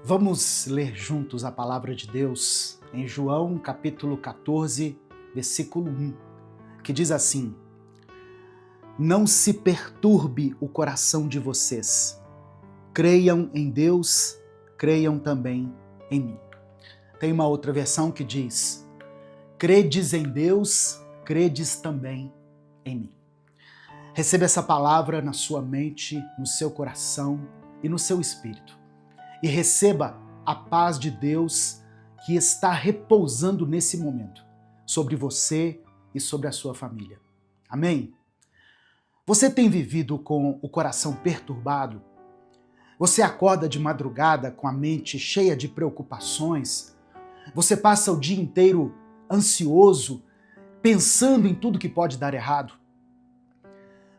Vamos ler juntos a palavra de Deus em João capítulo 14, versículo 1, que diz assim: Não se perturbe o coração de vocês. Creiam em Deus, creiam também em mim. Tem uma outra versão que diz: Credes em Deus, credes também em mim. Receba essa palavra na sua mente, no seu coração e no seu espírito. E receba a paz de Deus que está repousando nesse momento sobre você e sobre a sua família. Amém? Você tem vivido com o coração perturbado? Você acorda de madrugada com a mente cheia de preocupações? Você passa o dia inteiro ansioso, pensando em tudo que pode dar errado?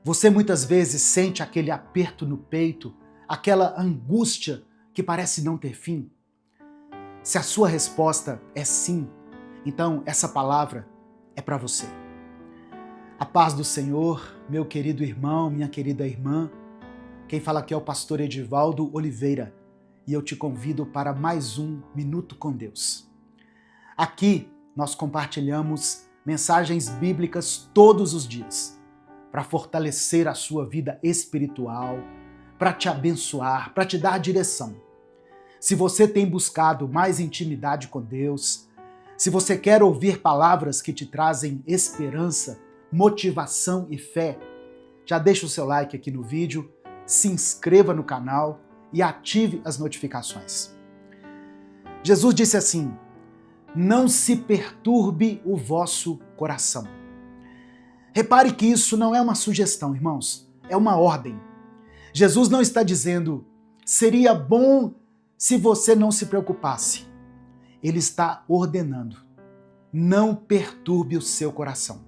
Você muitas vezes sente aquele aperto no peito, aquela angústia que parece não ter fim? Se a sua resposta é sim, então essa palavra é para você. A paz do Senhor, meu querido irmão, minha querida irmã. Quem fala aqui é o pastor Edivaldo Oliveira e eu te convido para mais um Minuto com Deus. Aqui nós compartilhamos mensagens bíblicas todos os dias para fortalecer a sua vida espiritual, para te abençoar, para te dar direção. Se você tem buscado mais intimidade com Deus, se você quer ouvir palavras que te trazem esperança, motivação e fé, já deixa o seu like aqui no vídeo, se inscreva no canal e ative as notificações. Jesus disse assim: não se perturbe o vosso coração. Repare que isso não é uma sugestão, irmãos, é uma ordem. Jesus não está dizendo, seria bom se você não se preocupasse. Ele está ordenando, não perturbe o seu coração.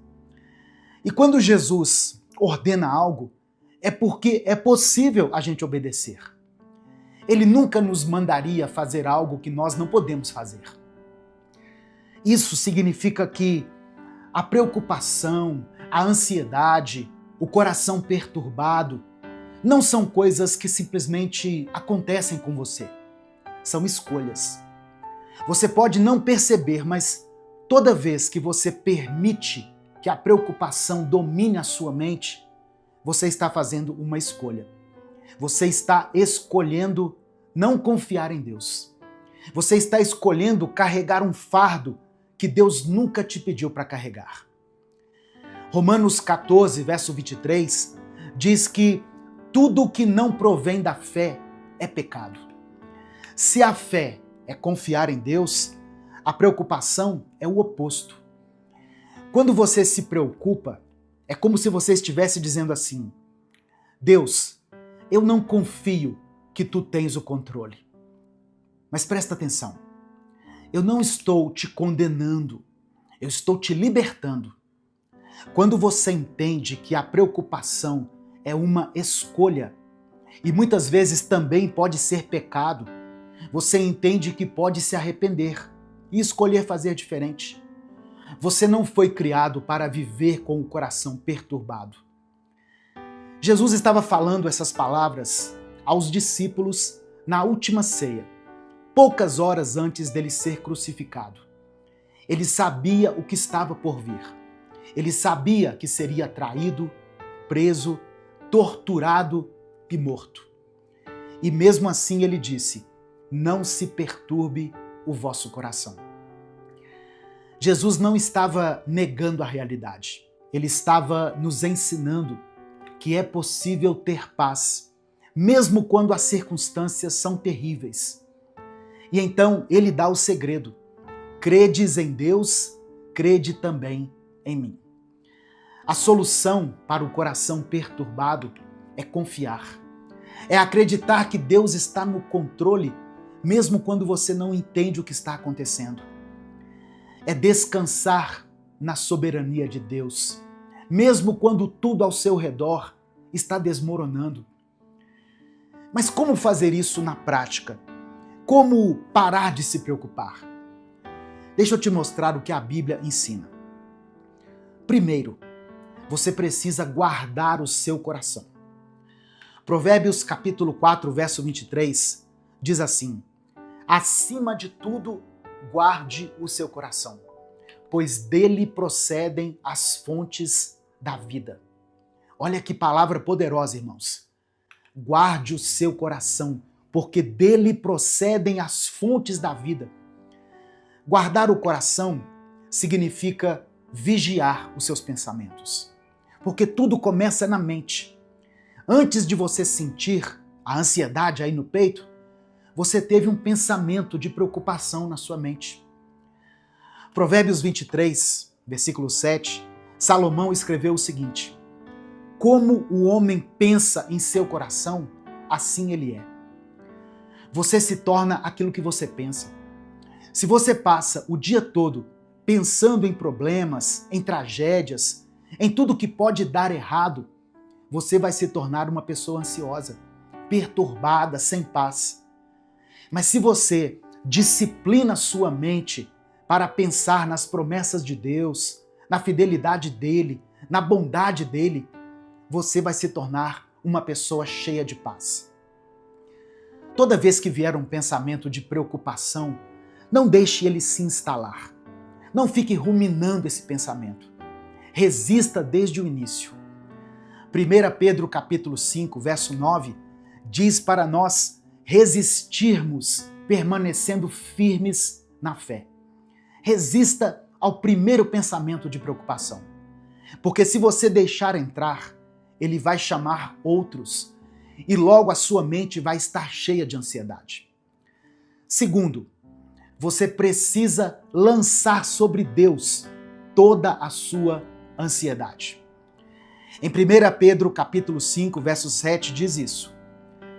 E quando Jesus ordena algo, é porque é possível a gente obedecer. Ele nunca nos mandaria fazer algo que nós não podemos fazer. Isso significa que a preocupação, a ansiedade, o coração perturbado, não são coisas que simplesmente acontecem com você. São escolhas. Você pode não perceber, mas toda vez que você permite que a preocupação domine a sua mente, você está fazendo uma escolha. Você está escolhendo não confiar em Deus. Você está escolhendo carregar um fardo que Deus nunca te pediu para carregar. Romanos 14, verso 23, diz que tudo que não provém da fé é pecado. Se a fé é confiar em Deus, a preocupação é o oposto. Quando você se preocupa, é como se você estivesse dizendo assim: Deus, eu não confio que tu tens o controle. Mas presta atenção, eu não estou te condenando, eu estou te libertando. Quando você entende que a preocupação é uma escolha, e muitas vezes também pode ser pecado, você entende que pode se arrepender e escolher fazer diferente. Você não foi criado para viver com o coração perturbado. Jesus estava falando essas palavras aos discípulos na última ceia, poucas horas antes dele ser crucificado. Ele sabia o que estava por vir. Ele sabia que seria traído, preso, torturado e morto. E mesmo assim ele disse: não se perturbe o vosso coração. Jesus não estava negando a realidade. Ele estava nos ensinando que é possível ter paz, mesmo quando as circunstâncias são terríveis. E então ele dá o segredo: credes em Deus, crede também em mim. A solução para o coração perturbado é confiar. É acreditar que Deus está no controle, mesmo quando você não entende o que está acontecendo. É descansar na soberania de Deus, mesmo quando tudo ao seu redor está desmoronando. Mas como fazer isso na prática? Como parar de se preocupar? Deixa eu te mostrar o que a Bíblia ensina. Primeiro, você precisa guardar o seu coração. Provérbios capítulo 4, verso 23, diz assim: acima de tudo, guarde o seu coração, pois dele procedem as fontes da vida. Olha que palavra poderosa, irmãos. Guarde o seu coração, porque dele procedem as fontes da vida. Guardar o coração significa vigiar os seus pensamentos, porque tudo começa na mente. Antes de você sentir a ansiedade aí no peito, você teve um pensamento de preocupação na sua mente. Provérbios 23, versículo 7, Salomão escreveu o seguinte: como o homem pensa em seu coração, assim ele é. Você se torna aquilo que você pensa. Se você passa o dia todo pensando em problemas, em tragédias, em tudo que pode dar errado, você vai se tornar uma pessoa ansiosa, perturbada, sem paz. Mas se você disciplina sua mente para pensar nas promessas de Deus, na fidelidade dele, na bondade dele, você vai se tornar uma pessoa cheia de paz. Toda vez que vier um pensamento de preocupação, não deixe ele se instalar. Não fique ruminando esse pensamento. Resista desde o início. 1 Pedro capítulo 5, verso 9, diz para nós resistirmos, permanecendo firmes na fé. Resista ao primeiro pensamento de preocupação. Porque se você deixar entrar, ele vai chamar outros e logo a sua mente vai estar cheia de ansiedade. Segundo, você precisa lançar sobre Deus toda a sua ansiedade. Em 1 Pedro capítulo 5, verso 7 diz isso: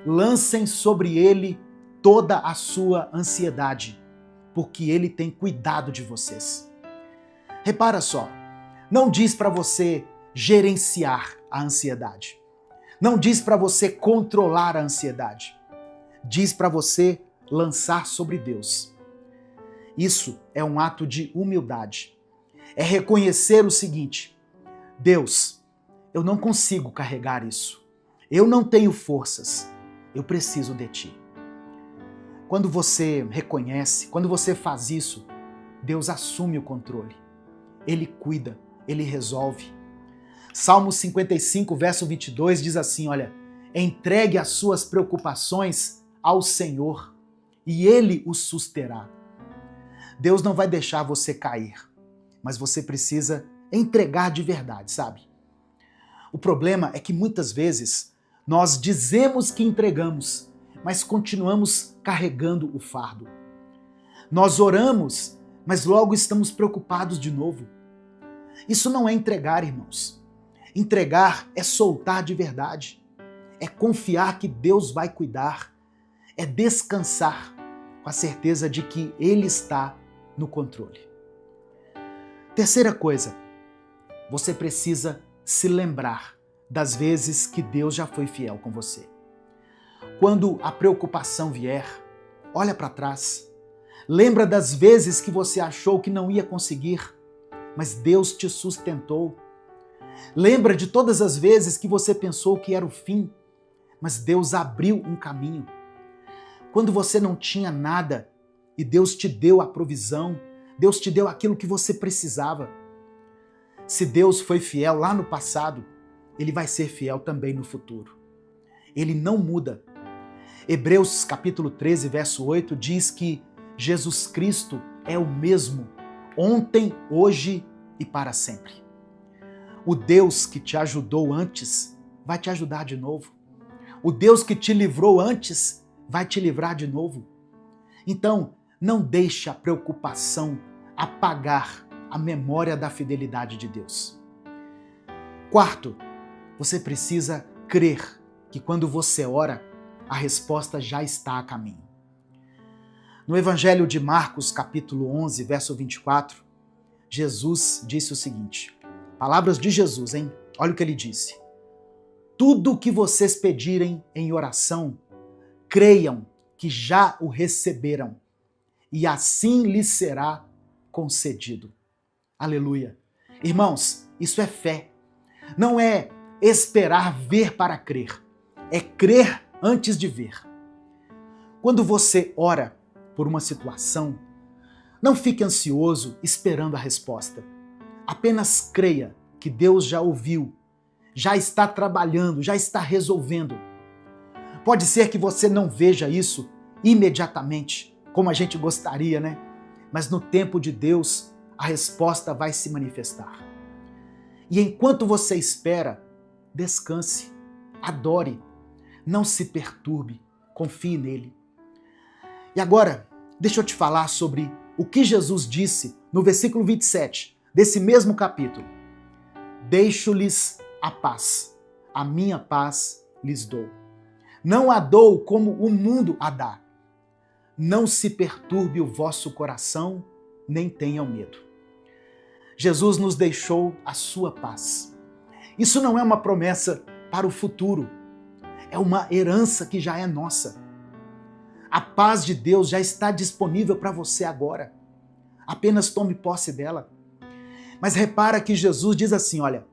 lancem sobre ele toda a sua ansiedade, porque ele tem cuidado de vocês. Repara só, não diz para você gerenciar a ansiedade. Não diz para você controlar a ansiedade. Diz para você lançar sobre Deus. Isso é um ato de humildade. É reconhecer o seguinte: Deus, eu não consigo carregar isso. Eu não tenho forças. Eu preciso de Ti. Quando você reconhece, quando você faz isso, Deus assume o controle. Ele cuida, Ele resolve. Salmo 55, verso 22 diz assim, olha: entregue as suas preocupações ao Senhor e Ele os susterá. Deus não vai deixar você cair, mas você precisa entregar de verdade, sabe? O problema é que muitas vezes nós dizemos que entregamos, mas continuamos carregando o fardo. Nós oramos, mas logo estamos preocupados de novo. Isso não é entregar, irmãos. Entregar é soltar de verdade, é confiar que Deus vai cuidar, é descansar com a certeza de que Ele está no controle. Terceira coisa, você precisa se lembrar das vezes que Deus já foi fiel com você. Quando a preocupação vier, olha para trás, lembra das vezes que você achou que não ia conseguir, mas Deus te sustentou. Lembra de todas as vezes que você pensou que era o fim, mas Deus abriu um caminho. Quando você não tinha nada e Deus te deu a provisão, Deus te deu aquilo que você precisava. Se Deus foi fiel lá no passado, Ele vai ser fiel também no futuro. Ele não muda. Hebreus capítulo 13, verso 8 diz que Jesus Cristo é o mesmo, ontem, hoje e para sempre. O Deus que te ajudou antes vai te ajudar de novo. O Deus que te livrou antes vai te livrar de novo. Então, não deixe a preocupação apagar a memória da fidelidade de Deus. Quarto, você precisa crer que quando você ora, a resposta já está a caminho. No Evangelho de Marcos, capítulo 11, verso 24, Jesus disse o seguinte, palavras de Jesus, hein? Olha o que ele disse. Tudo o que vocês pedirem em oração, creiam que já o receberam, e assim lhes será concedido. Aleluia. Irmãos, isso é fé. Não é esperar ver para crer. É crer antes de ver. Quando você ora, por uma situação, não fique ansioso esperando a resposta. Apenas creia que Deus já ouviu, já está trabalhando, já está resolvendo. Pode ser que você não veja isso imediatamente, como a gente gostaria, né? Mas no tempo de Deus, a resposta vai se manifestar. E enquanto você espera, descanse, adore, não se perturbe, confie nele. E agora, deixa eu te falar sobre o que Jesus disse no versículo 27 desse mesmo capítulo. Deixo-lhes a paz, a minha paz lhes dou. Não a dou como o mundo a dá. Não se perturbe o vosso coração, nem tenham medo. Jesus nos deixou a sua paz. Isso não é uma promessa para o futuro, é uma herança que já é nossa. A paz de Deus já está disponível para você agora. Apenas tome posse dela. Mas repara que Jesus diz assim, olha,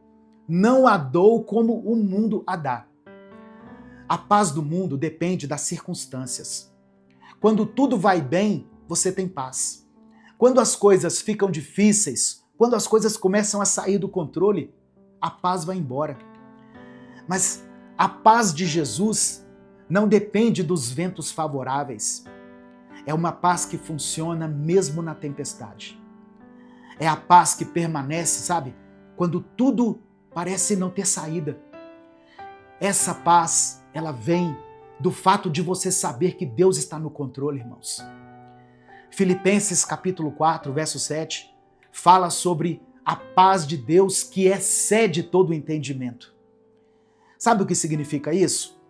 não a dou como o mundo a dá. A paz do mundo depende das circunstâncias. Quando tudo vai bem, você tem paz. Quando as coisas ficam difíceis, quando as coisas começam a sair do controle, a paz vai embora. Mas a paz de Jesus não depende dos ventos favoráveis. É uma paz que funciona mesmo na tempestade. É a paz que permanece, sabe? Quando tudo parece não ter saída. Essa paz, ela vem do fato de você saber que Deus está no controle, irmãos. Filipenses capítulo 4, verso 7, fala sobre a paz de Deus que excede todo o entendimento. Sabe o que significa isso?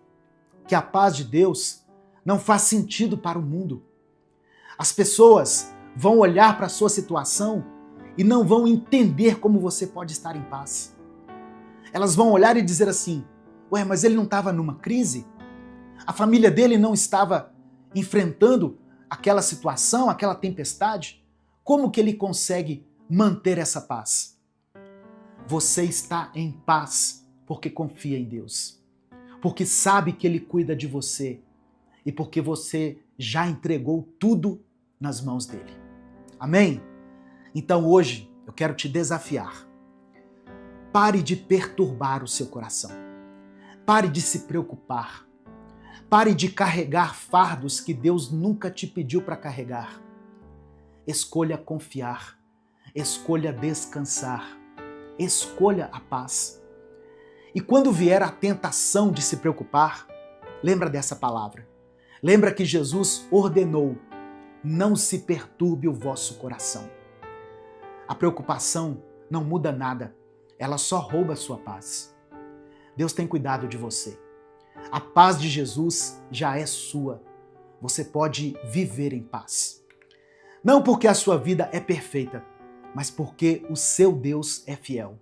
Que a paz de Deus não faz sentido para o mundo. As pessoas vão olhar para a sua situação e não vão entender como você pode estar em paz. Elas vão olhar e dizer assim, ué, mas ele não estava numa crise? A família dele não estava enfrentando aquela situação, aquela tempestade? Como que ele consegue manter essa paz? Você está em paz porque confia em Deus, porque sabe que Ele cuida de você e porque você já entregou tudo nas mãos dele. Amém? Então hoje eu quero te desafiar. Pare de perturbar o seu coração. Pare de se preocupar. Pare de carregar fardos que Deus nunca te pediu para carregar. Escolha confiar. Escolha descansar. Escolha a paz. E quando vier a tentação de se preocupar, lembra dessa palavra. Lembra que Jesus ordenou, não se perturbe o vosso coração. A preocupação não muda nada, ela só rouba a sua paz. Deus tem cuidado de você. A paz de Jesus já é sua. Você pode viver em paz. Não porque a sua vida é perfeita, mas porque o seu Deus é fiel.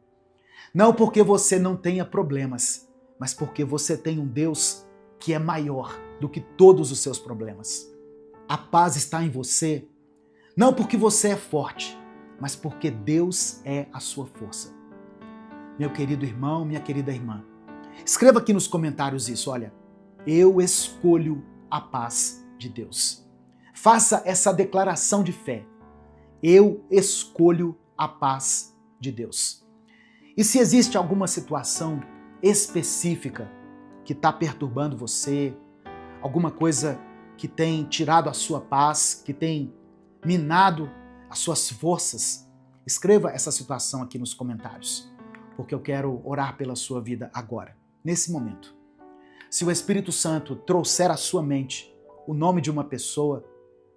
Não porque você não tenha problemas, mas porque você tem um Deus que é maior do que todos os seus problemas. A paz está em você, não porque você é forte, mas porque Deus é a sua força. Meu querido irmão, minha querida irmã, escreva aqui nos comentários isso, olha, eu escolho a paz de Deus. Faça essa declaração de fé. Eu escolho a paz de Deus. E se existe alguma situação específica que está perturbando você, alguma coisa que tem tirado a sua paz, que tem minado as suas forças, escreva essa situação aqui nos comentários, porque eu quero orar pela sua vida agora, nesse momento. Se o Espírito Santo trouxer à sua mente o nome de uma pessoa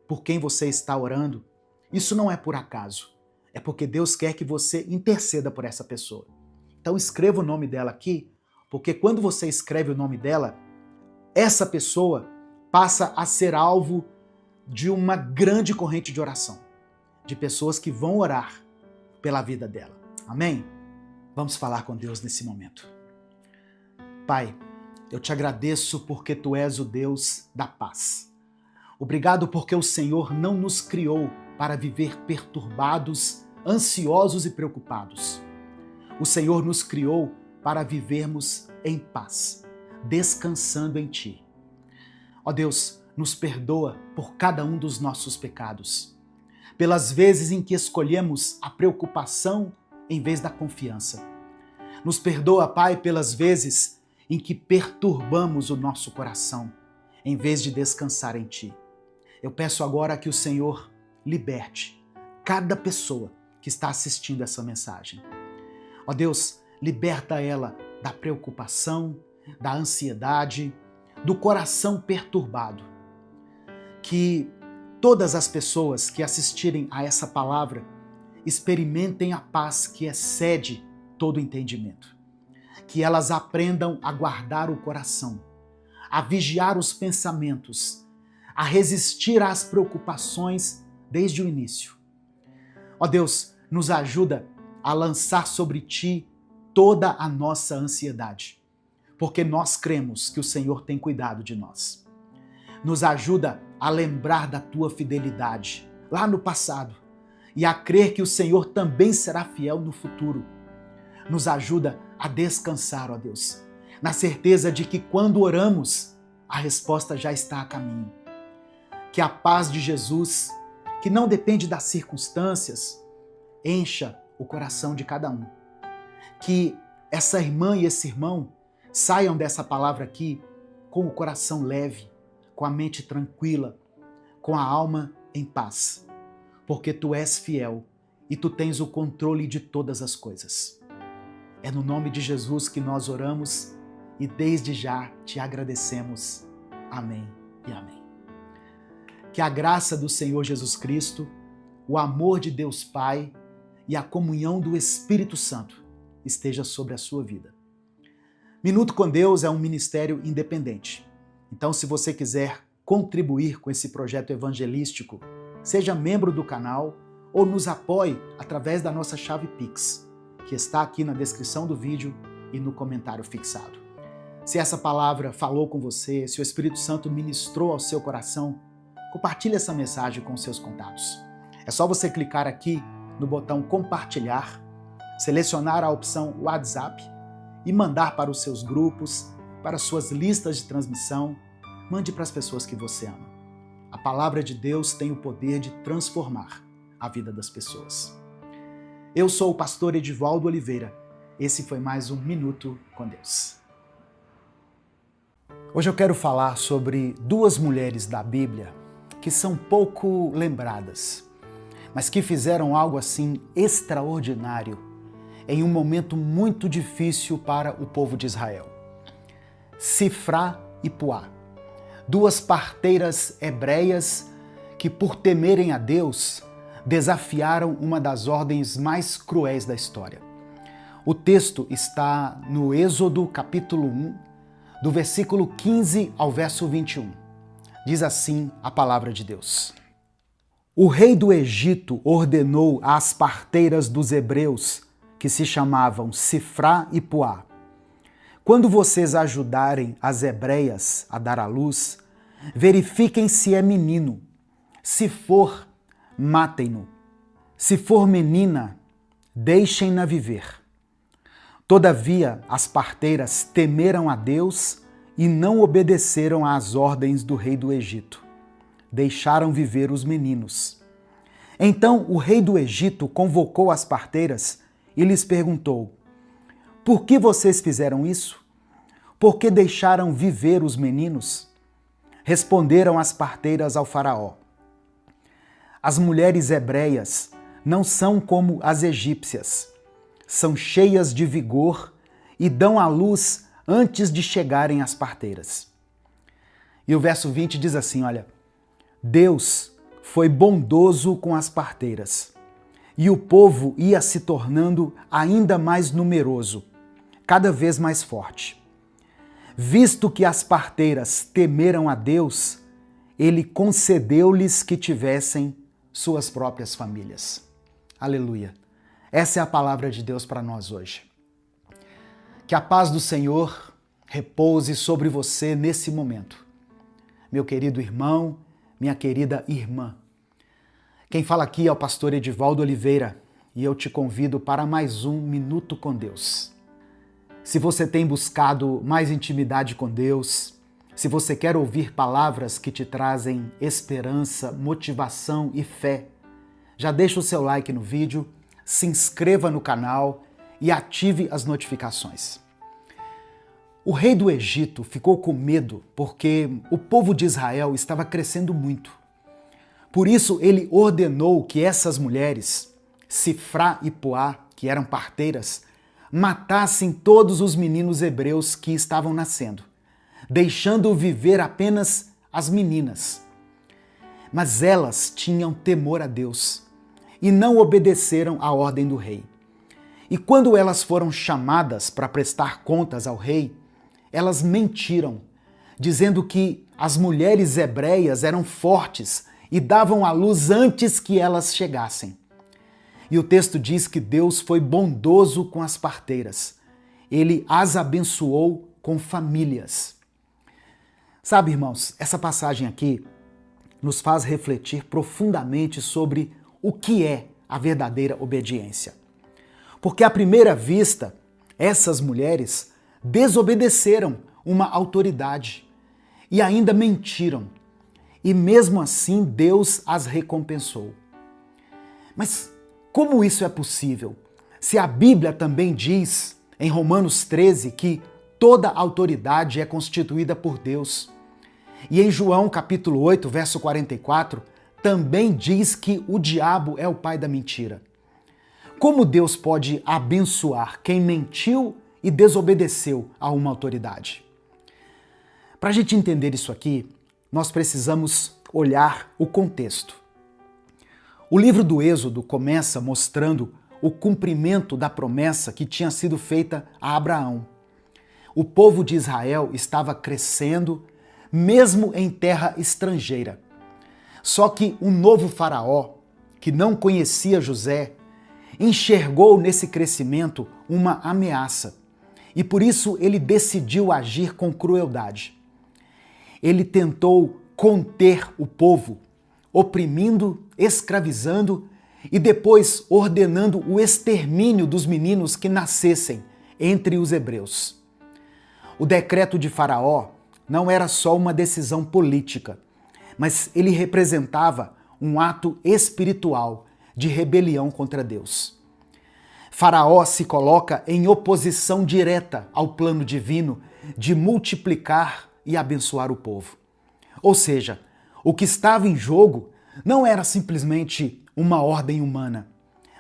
por quem você está orando, isso não é por acaso. É porque Deus quer que você interceda por essa pessoa. Então escreva o nome dela aqui, porque quando você escreve o nome dela, essa pessoa passa a ser alvo de uma grande corrente de oração, de pessoas que vão orar pela vida dela. Amém? Vamos falar com Deus nesse momento. Pai, eu te agradeço porque Tu és o Deus da paz. Obrigado porque o Senhor não nos criou para viver perturbados, ansiosos e preocupados. O Senhor nos criou para vivermos em paz, descansando em Ti. Ó Deus, nos perdoa por cada um dos nossos pecados, pelas vezes em que escolhemos a preocupação em vez da confiança. Nos perdoa, Pai, pelas vezes em que perturbamos o nosso coração, em vez de descansar em Ti. Eu peço agora que o Senhor liberte cada pessoa que está assistindo essa mensagem. Ó Deus, liberta ela da preocupação, da ansiedade, do coração perturbado. Que todas as pessoas que assistirem a essa palavra experimentem a paz que excede todo entendimento. Que elas aprendam a guardar o coração, a vigiar os pensamentos, a resistir às preocupações desde o início. Ó Deus, nos ajuda a lançar sobre Ti toda a nossa ansiedade, porque nós cremos que o Senhor tem cuidado de nós. Nos ajuda a lembrar da Tua fidelidade lá no passado e a crer que o Senhor também será fiel no futuro. Nos ajuda a descansar, ó Deus, na certeza de que quando oramos, a resposta já está a caminho. Que a paz de Jesus, que não depende das circunstâncias, encha o coração de cada um. Que essa irmã e esse irmão saiam dessa palavra aqui com o coração leve, com a mente tranquila, com a alma em paz, porque Tu és fiel e Tu tens o controle de todas as coisas. É no nome de Jesus que nós oramos e desde já Te agradecemos. Amém e amém. Que a graça do Senhor Jesus Cristo, o amor de Deus Pai e a comunhão do Espírito Santo esteja sobre a sua vida. Minuto com Deus é um ministério independente. Então, se você quiser contribuir com esse projeto evangelístico, seja membro do canal ou nos apoie através da nossa chave Pix, que está aqui na descrição do vídeo e no comentário fixado. Se essa palavra falou com você, se o Espírito Santo ministrou ao seu coração, compartilhe essa mensagem com seus contatos. É só você clicar aqui no botão compartilhar, selecionar a opção WhatsApp e mandar para os seus grupos, para suas listas de transmissão. Mande para as pessoas que você ama. A palavra de Deus tem o poder de transformar a vida das pessoas. Eu sou o pastor Edivaldo Oliveira. Esse foi mais um Minuto com Deus. Hoje eu quero falar sobre duas mulheres da Bíblia que são pouco lembradas, mas que fizeram algo assim extraordinário em um momento muito difícil para o povo de Israel. Sifrá e Puá, duas parteiras hebreias que, por temerem a Deus, desafiaram uma das ordens mais cruéis da história. O texto está no Êxodo capítulo 1, do versículo 15 ao verso 21. Diz assim a palavra de Deus. O rei do Egito ordenou às parteiras dos hebreus, que se chamavam Sifrá e Puá: quando vocês ajudarem as hebreias a dar à luz, verifiquem se é menino. Se for, matem-no. Se for menina, deixem-na viver. Todavia, as parteiras temeram a Deus e não obedeceram às ordens do rei do Egito. Deixaram viver os meninos. Então o rei do Egito convocou as parteiras e lhes perguntou: por que vocês fizeram isso? Por que deixaram viver os meninos? Responderam as parteiras ao faraó: as mulheres hebreias não são como as egípcias. São cheias de vigor e dão à luz antes de chegarem às parteiras. E o verso 20 diz assim, olha: Deus foi bondoso com as parteiras, e o povo ia se tornando ainda mais numeroso, cada vez mais forte. Visto que as parteiras temeram a Deus, Ele concedeu-lhes que tivessem suas próprias famílias. Aleluia! Essa é a palavra de Deus para nós hoje. Que a paz do Senhor repouse sobre você nesse momento. Meu querido irmão, minha querida irmã. Quem fala aqui é o pastor Edivaldo Oliveira e eu te convido para mais um Minuto com Deus. Se você tem buscado mais intimidade com Deus, Se você quer ouvir palavras que te trazem esperança, motivação e fé, já deixa o seu like no vídeo, se inscreva no canal e ative as notificações. O rei do Egito ficou com medo porque o povo de Israel estava crescendo muito. Por isso ele ordenou que essas mulheres, Sifrá e Puá, que eram parteiras, matassem todos os meninos hebreus que estavam nascendo, deixando viver apenas as meninas. Mas elas tinham temor a Deus e não obedeceram à ordem do rei. E quando elas foram chamadas para prestar contas ao rei, elas mentiram, dizendo que as mulheres hebreias eram fortes e davam à luz antes que elas chegassem. E o texto diz que Deus foi bondoso com as parteiras. Ele as abençoou com famílias. Sabe, irmãos, essa passagem aqui nos faz refletir profundamente sobre o que é a verdadeira obediência. Porque à primeira vista, essas mulheres desobedeceram uma autoridade e ainda mentiram. E mesmo assim, Deus as recompensou. Mas como isso é possível? Se a Bíblia também diz, em Romanos 13, que toda autoridade é constituída por Deus. E em João capítulo 8, verso 44, também diz que o diabo é o pai da mentira. Como Deus pode abençoar quem mentiu e desobedeceu a uma autoridade? Para a gente entender isso aqui, nós precisamos olhar o contexto. O livro do Êxodo começa mostrando o cumprimento da promessa que tinha sido feita a Abraão. O povo de Israel estava crescendo, mesmo em terra estrangeira. Só que um novo faraó, que não conhecia José, enxergou nesse crescimento uma ameaça e por isso ele decidiu agir com crueldade. Ele tentou conter o povo, oprimindo, escravizando e depois ordenando o extermínio dos meninos que nascessem entre os hebreus. O decreto de Faraó não era só uma decisão política, mas ele representava um ato espiritual de rebelião contra Deus. Faraó se coloca em oposição direta ao plano divino de multiplicar e abençoar o povo. Ou seja, o que estava em jogo não era simplesmente uma ordem humana,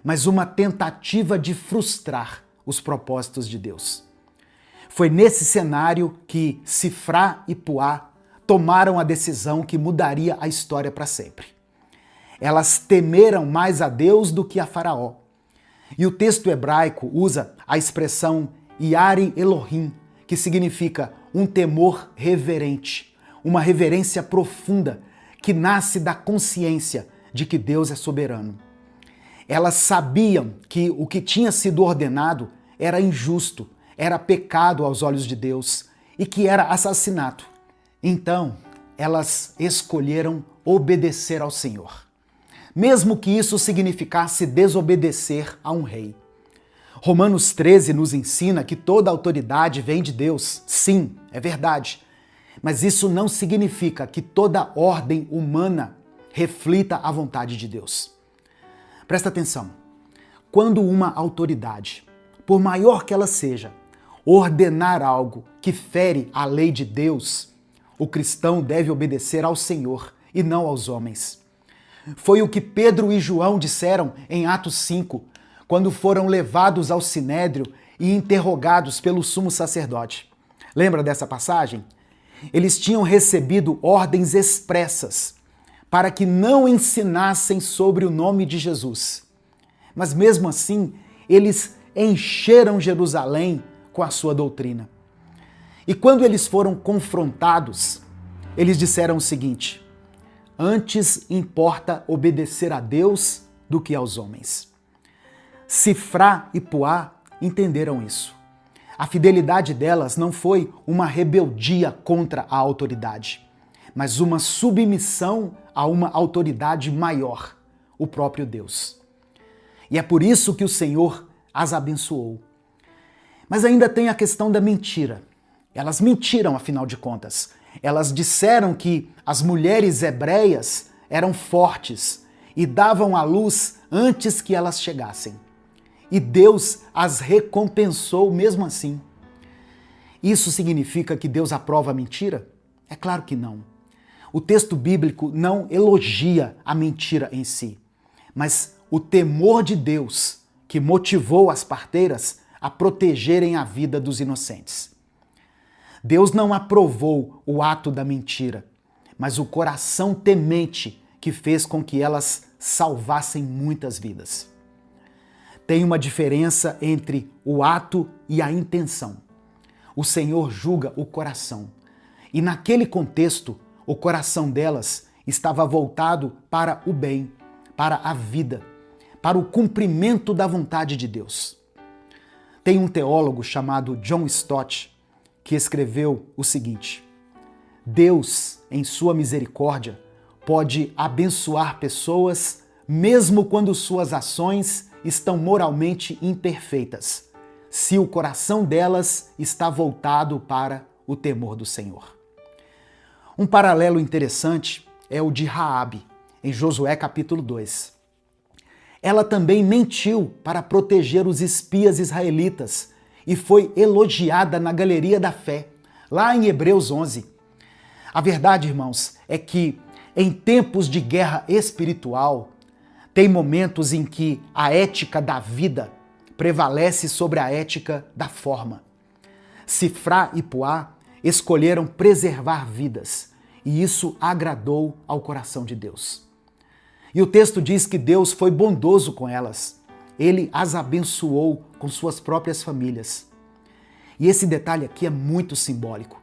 mas uma tentativa de frustrar os propósitos de Deus. Foi nesse cenário que Sifrá e Puá tomaram a decisão que mudaria a história para sempre. Elas temeram mais a Deus do que a Faraó. E o texto hebraico usa a expressão Yari Elohim, que significa um temor reverente, uma reverência profunda que nasce da consciência de que Deus é soberano. Elas sabiam que o que tinha sido ordenado era injusto, era pecado aos olhos de Deus e que era assassinato. Então, elas escolheram obedecer ao Senhor, mesmo que isso significasse desobedecer a um rei. Romanos 13 nos ensina que toda autoridade vem de Deus. Sim, é verdade. Mas isso não significa que toda ordem humana reflita a vontade de Deus. Presta atenção. Quando uma autoridade, por maior que ela seja, ordenar algo que fere a lei de Deus, o cristão deve obedecer ao Senhor e não aos homens. Foi o que Pedro e João disseram em Atos 5, quando foram levados ao sinédrio e interrogados pelo sumo sacerdote. Lembra dessa passagem? Eles tinham recebido ordens expressas para que não ensinassem sobre o nome de Jesus. Mas mesmo assim, eles encheram Jerusalém com a sua doutrina. E quando eles foram confrontados, eles disseram o seguinte: antes importa obedecer a Deus do que aos homens. Sifrá e Puá entenderam isso. A fidelidade delas não foi uma rebeldia contra a autoridade, mas uma submissão a uma autoridade maior, o próprio Deus. E é por isso que o Senhor as abençoou. Mas ainda tem a questão da mentira. Elas mentiram, afinal de contas. Elas disseram que as mulheres hebreias eram fortes e davam à luz antes que elas chegassem. E Deus as recompensou mesmo assim. Isso significa que Deus aprova a mentira? É claro que não. O texto bíblico não elogia a mentira em si, mas o temor de Deus que motivou as parteiras a protegerem a vida dos inocentes. Deus não aprovou o ato da mentira, mas o coração temente que fez com que elas salvassem muitas vidas. Tem uma diferença entre o ato e a intenção. O Senhor julga o coração. E naquele contexto, o coração delas estava voltado para o bem, para a vida, para o cumprimento da vontade de Deus. Tem um teólogo chamado John Stott que escreveu o seguinte: Deus, em sua misericórdia, pode abençoar pessoas mesmo quando suas ações estão moralmente imperfeitas, se o coração delas está voltado para o temor do Senhor. Um paralelo interessante é o de Raabe, em Josué capítulo 2. Ela também mentiu para proteger os espias israelitas e foi elogiada na galeria da fé, lá em Hebreus 11. A verdade, irmãos, é que em tempos de guerra espiritual, tem momentos em que a ética da vida prevalece sobre a ética da forma. Sifrá e Puá escolheram preservar vidas, e isso agradou ao coração de Deus. E o texto diz que Deus foi bondoso com elas. Ele as abençoou com suas próprias famílias. E esse detalhe aqui é muito simbólico.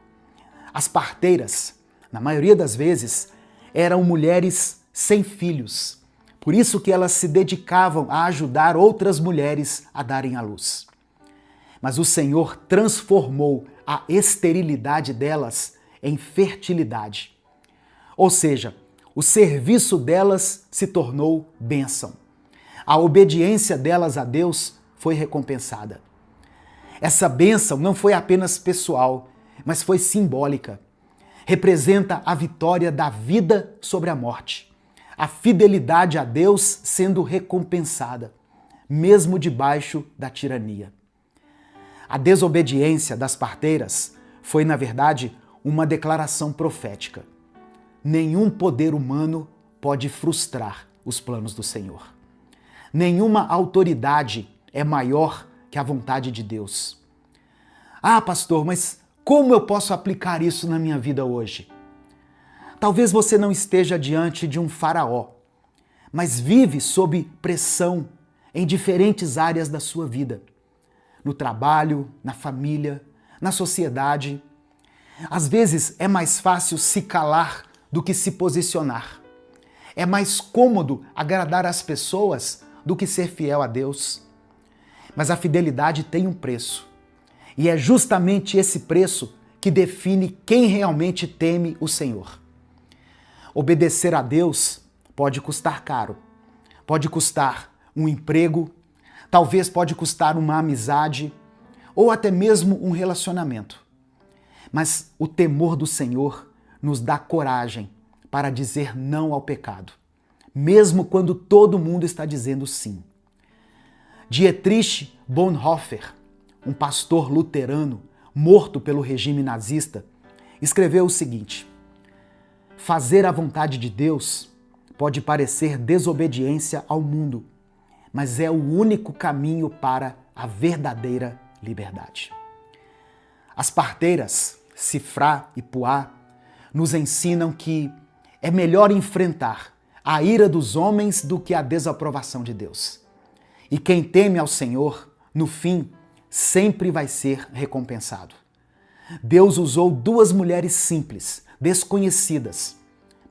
As parteiras, na maioria das vezes, eram mulheres sem filhos. Por isso que elas se dedicavam a ajudar outras mulheres a darem à luz. Mas o Senhor transformou a esterilidade delas em fertilidade. Ou seja, o serviço delas se tornou bênção. A obediência delas a Deus foi recompensada. Essa bênção não foi apenas pessoal, mas foi simbólica. Representa a vitória da vida sobre a morte. A fidelidade a Deus sendo recompensada, mesmo debaixo da tirania. A desobediência das parteiras foi, na verdade, uma declaração profética. Nenhum poder humano pode frustrar os planos do Senhor. Nenhuma autoridade é maior que a vontade de Deus. Ah, pastor, mas como eu posso aplicar isso na minha vida hoje? Talvez você não esteja diante de um faraó, mas vive sob pressão em diferentes áreas da sua vida. No trabalho, na família, na sociedade. Às vezes é mais fácil se calar do que se posicionar. É mais cômodo agradar as pessoas do que ser fiel a Deus. Mas a fidelidade tem um preço. E é justamente esse preço que define quem realmente teme o Senhor. Obedecer a Deus pode custar caro. Pode custar um emprego, talvez pode custar uma amizade ou até mesmo um relacionamento. Mas o temor do Senhor nos dá coragem para dizer não ao pecado, mesmo quando todo mundo está dizendo sim. Dietrich Bonhoeffer, um pastor luterano morto pelo regime nazista, escreveu o seguinte: fazer a vontade de Deus pode parecer desobediência ao mundo, mas é o único caminho para a verdadeira liberdade. As parteiras, Sifrá e Puá, nos ensinam que é melhor enfrentar a ira dos homens do que a desaprovação de Deus. E quem teme ao Senhor, no fim, sempre vai ser recompensado. Deus usou duas mulheres simples, desconhecidas,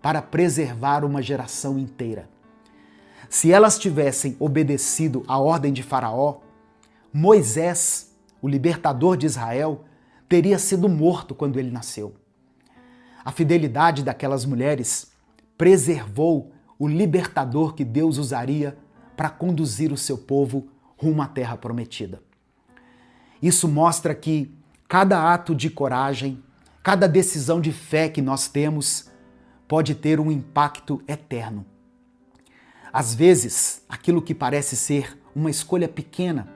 para preservar uma geração inteira. Se elas tivessem obedecido à ordem de Faraó, Moisés, o libertador de Israel, teria sido morto quando ele nasceu. A fidelidade daquelas mulheres preservou o libertador que Deus usaria para conduzir o seu povo rumo à terra prometida. Isso mostra que cada ato de coragem, Cada decisão de fé que nós temos pode ter um impacto eterno. Às vezes, aquilo que parece ser uma escolha pequena,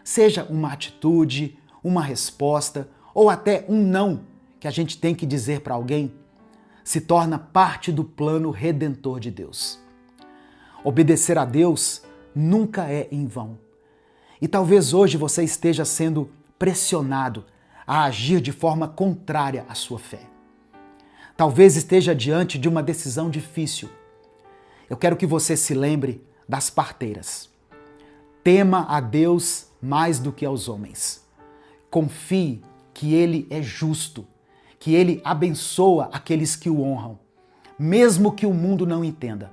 seja uma atitude, uma resposta ou até um não que a gente tem que dizer para alguém, se torna parte do plano redentor de Deus. Obedecer a Deus nunca é em vão. E talvez hoje você esteja sendo pressionado a agir de forma contrária à sua fé. Talvez esteja diante de uma decisão difícil. Eu quero que você se lembre das parteiras. Tema a Deus mais do que aos homens. Confie que Ele é justo, que Ele abençoa aqueles que o honram, mesmo que o mundo não entenda.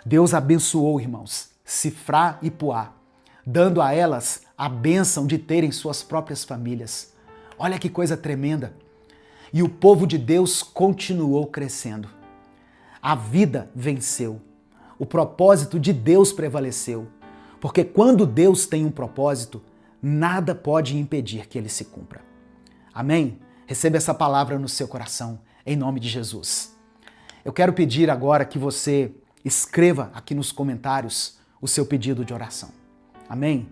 Deus abençoou, irmãos, Sifrá e Puá, dando a elas a bênção de terem suas próprias famílias. Olha que coisa tremenda! E o povo de Deus continuou crescendo. A vida venceu. O propósito de Deus prevaleceu. Porque quando Deus tem um propósito, nada pode impedir que ele se cumpra. Amém? Receba essa palavra no seu coração, em nome de Jesus. Eu quero pedir agora que você escreva aqui nos comentários o seu pedido de oração. Amém?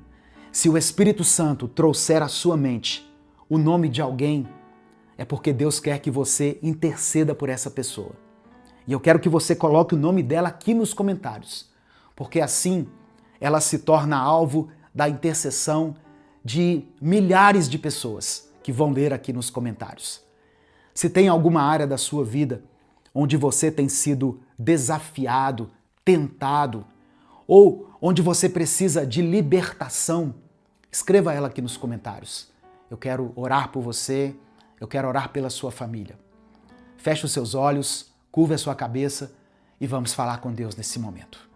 Se o Espírito Santo trouxer à sua mente o nome de alguém, é porque Deus quer que você interceda por essa pessoa. E eu quero que você coloque o nome dela aqui nos comentários, porque assim ela se torna alvo da intercessão de milhares de pessoas que vão ler aqui nos comentários. Se tem alguma área da sua vida onde você tem sido desafiado, tentado, ou onde você precisa de libertação, escreva ela aqui nos comentários. Eu quero orar por você, eu quero orar pela sua família. Feche os seus olhos, curva a sua cabeça e vamos falar com Deus nesse momento.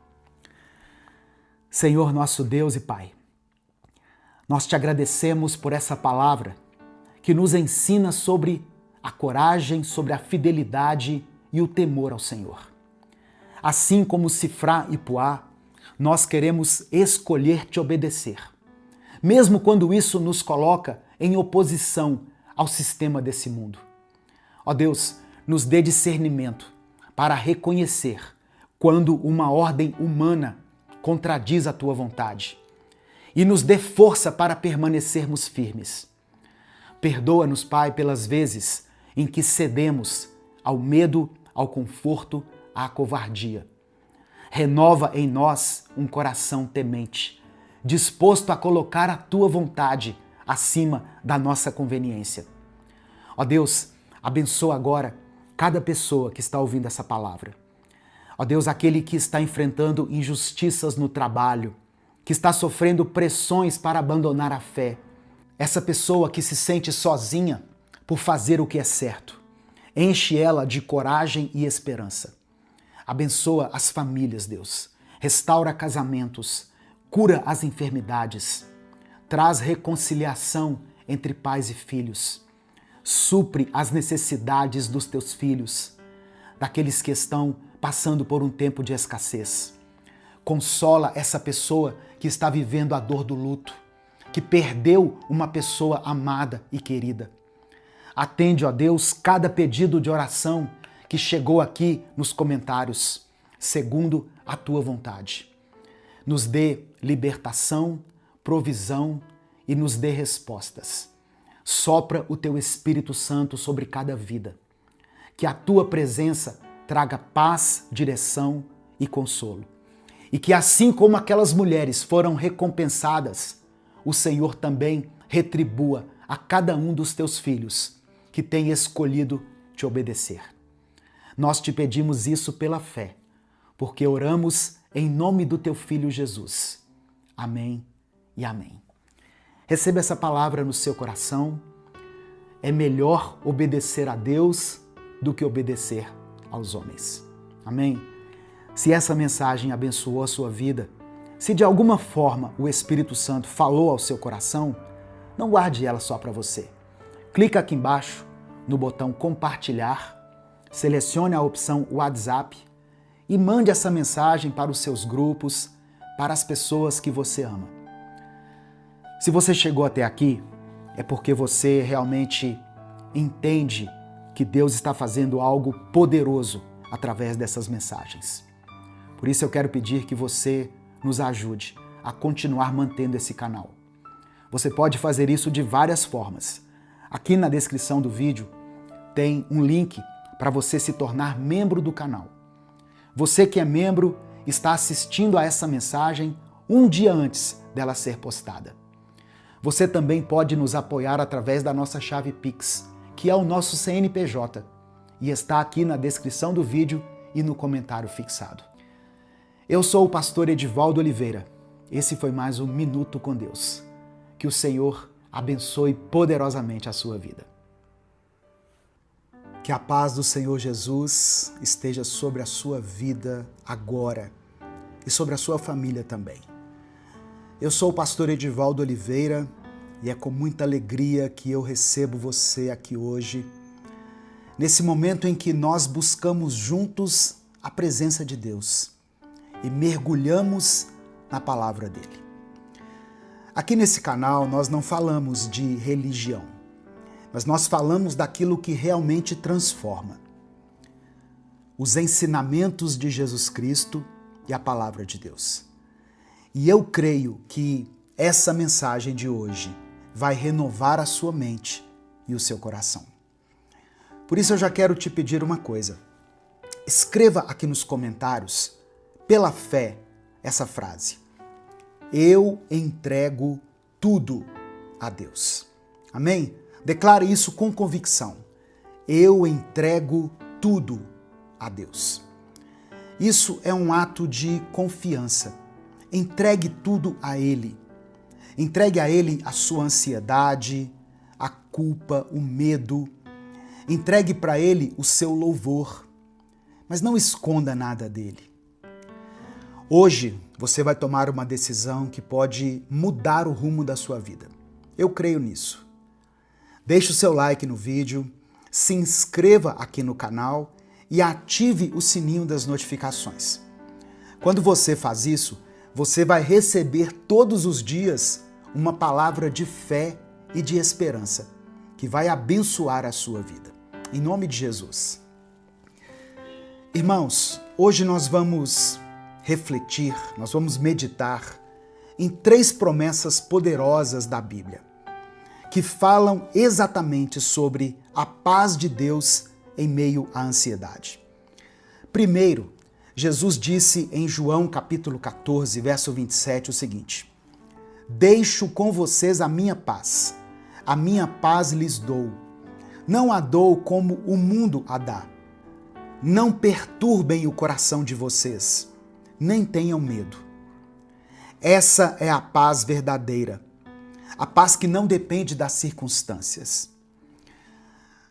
Senhor, nosso Deus e Pai, nós te agradecemos por essa palavra que nos ensina sobre a coragem, sobre a fidelidade e o temor ao Senhor. Assim como Sifrá e Puá, nós queremos escolher te obedecer, mesmo quando isso nos coloca em oposição ao sistema desse mundo. Ó Deus, nos dê discernimento para reconhecer quando uma ordem humana contradiz a tua vontade e nos dê força para permanecermos firmes. Perdoa-nos, Pai, pelas vezes em que cedemos ao medo, ao conforto, à covardia. Renova em nós um coração temente, disposto a colocar a tua vontade acima da nossa conveniência. Ó Deus, abençoa agora cada pessoa que está ouvindo essa palavra. Ó Deus, aquele que está enfrentando injustiças no trabalho, que está sofrendo pressões para abandonar a fé. Essa pessoa que se sente sozinha por fazer o que é certo. Enche ela de coragem e esperança. Abençoa as famílias, Deus. Restaura casamentos. Cura as enfermidades. Traz reconciliação entre pais e filhos. Supre as necessidades dos teus filhos, daqueles que estão passando por um tempo de escassez. Consola essa pessoa que está vivendo a dor do luto, que perdeu uma pessoa amada e querida. Atende, ó Deus, cada pedido de oração que chegou aqui nos comentários, segundo a tua vontade. Nos dê libertação, provisão e nos dê respostas. Sopra o teu Espírito Santo sobre cada vida. Que a tua presença traga paz, direção e consolo. E que assim como aquelas mulheres foram recompensadas, o Senhor também retribua a cada um dos teus filhos que tem escolhido te obedecer. Nós te pedimos isso pela fé, porque oramos em nome do teu Filho Jesus. Amém e amém. Receba essa palavra no seu coração. É melhor obedecer a Deus do que obedecer aos homens. Amém? Se essa mensagem abençoou a sua vida, se de alguma forma o Espírito Santo falou ao seu coração, não guarde ela só para você. Clica aqui embaixo no botão compartilhar, selecione a opção WhatsApp e mande essa mensagem para os seus grupos, para as pessoas que você ama. Se você chegou até aqui, é porque você realmente entende que Deus está fazendo algo poderoso através dessas mensagens. Por isso eu quero pedir que você nos ajude a continuar mantendo esse canal. Você pode fazer isso de várias formas. Aqui na descrição do vídeo tem um link para você se tornar membro do canal. Você que é membro está assistindo a essa mensagem um dia antes dela ser postada. Você também pode nos apoiar através da nossa chave Pix, que é o nosso CNPJ, e está aqui na descrição do vídeo e no comentário fixado. Eu sou o pastor Edivaldo Oliveira. Esse foi mais um Minuto com Deus. Que o Senhor abençoe poderosamente a sua vida. Que a paz do Senhor Jesus esteja sobre a sua vida agora e sobre a sua família também. Eu sou o pastor Edivaldo Oliveira e é com muita alegria que eu recebo você aqui hoje, nesse momento em que nós buscamos juntos a presença de Deus e mergulhamos na palavra dele. Aqui nesse canal nós não falamos de religião, mas nós falamos daquilo que realmente transforma. Os ensinamentos de Jesus Cristo e a palavra de Deus. E eu creio que essa mensagem de hoje vai renovar a sua mente e o seu coração. Por isso eu já quero te pedir uma coisa. Escreva aqui nos comentários, pela fé, essa frase. Eu entrego tudo a Deus. Amém? Declare isso com convicção. Eu entrego tudo a Deus. Isso é um ato de confiança. Entregue tudo a Ele. Entregue a Ele a sua ansiedade, a culpa, o medo. Entregue para Ele o seu louvor. Mas não esconda nada dele. Hoje você vai tomar uma decisão que pode mudar o rumo da sua vida. Eu creio nisso. Deixe o seu like no vídeo, se inscreva aqui no canal e ative o sininho das notificações. Quando você faz isso, você vai receber todos os dias uma palavra de fé e de esperança que vai abençoar a sua vida. Em nome de Jesus. Irmãos, hoje nós vamos refletir, nós vamos meditar em 3 promessas poderosas da Bíblia, que falam exatamente sobre a paz de Deus em meio à ansiedade. Primeiro, Jesus disse em João capítulo 14, verso 27 o seguinte: Deixo com vocês a minha paz lhes dou. Não a dou como o mundo a dá. Não perturbem o coração de vocês, nem tenham medo. Essa é a paz verdadeira, a paz que não depende das circunstâncias.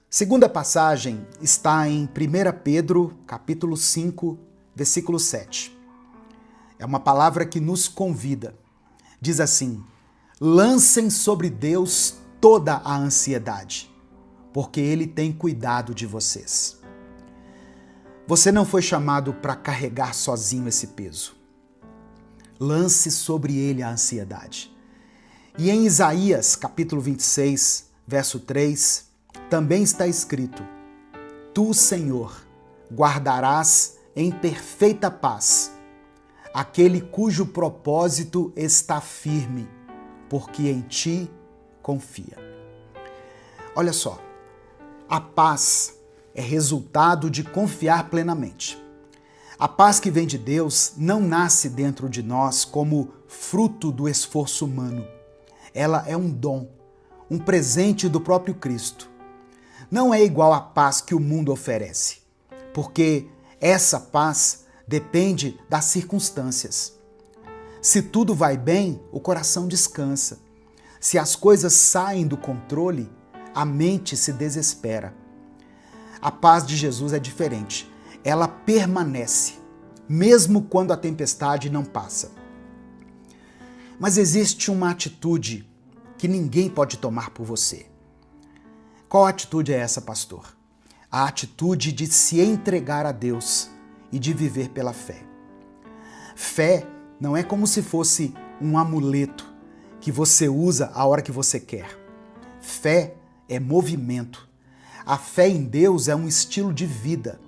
Segunda passagem está em 1 Pedro, capítulo 5, versículo 7. É uma palavra que nos convida. Diz assim: lancem sobre Deus toda a ansiedade, porque Ele tem cuidado de vocês. Você não foi chamado para carregar sozinho esse peso. Lance sobre Ele a ansiedade. E em Isaías, capítulo 26, verso 3, também está escrito: Tu, Senhor, guardarás em perfeita paz aquele cujo propósito está firme, porque em Ti confia. Olha só, a paz é resultado de confiar plenamente. A paz que vem de Deus não nasce dentro de nós como fruto do esforço humano. Ela é um dom, um presente do próprio Cristo. Não é igual à paz que o mundo oferece, porque essa paz depende das circunstâncias. Se tudo vai bem, o coração descansa. Se as coisas saem do controle, a mente se desespera. A paz de Jesus é diferente. Ela permanece, mesmo quando a tempestade não passa. Mas existe uma atitude que ninguém pode tomar por você. Qual atitude é essa, pastor? A atitude de se entregar a Deus e de viver pela fé. Fé não é como se fosse um amuleto que você usa a hora que você quer. Fé é movimento. A fé em Deus é um estilo de vida.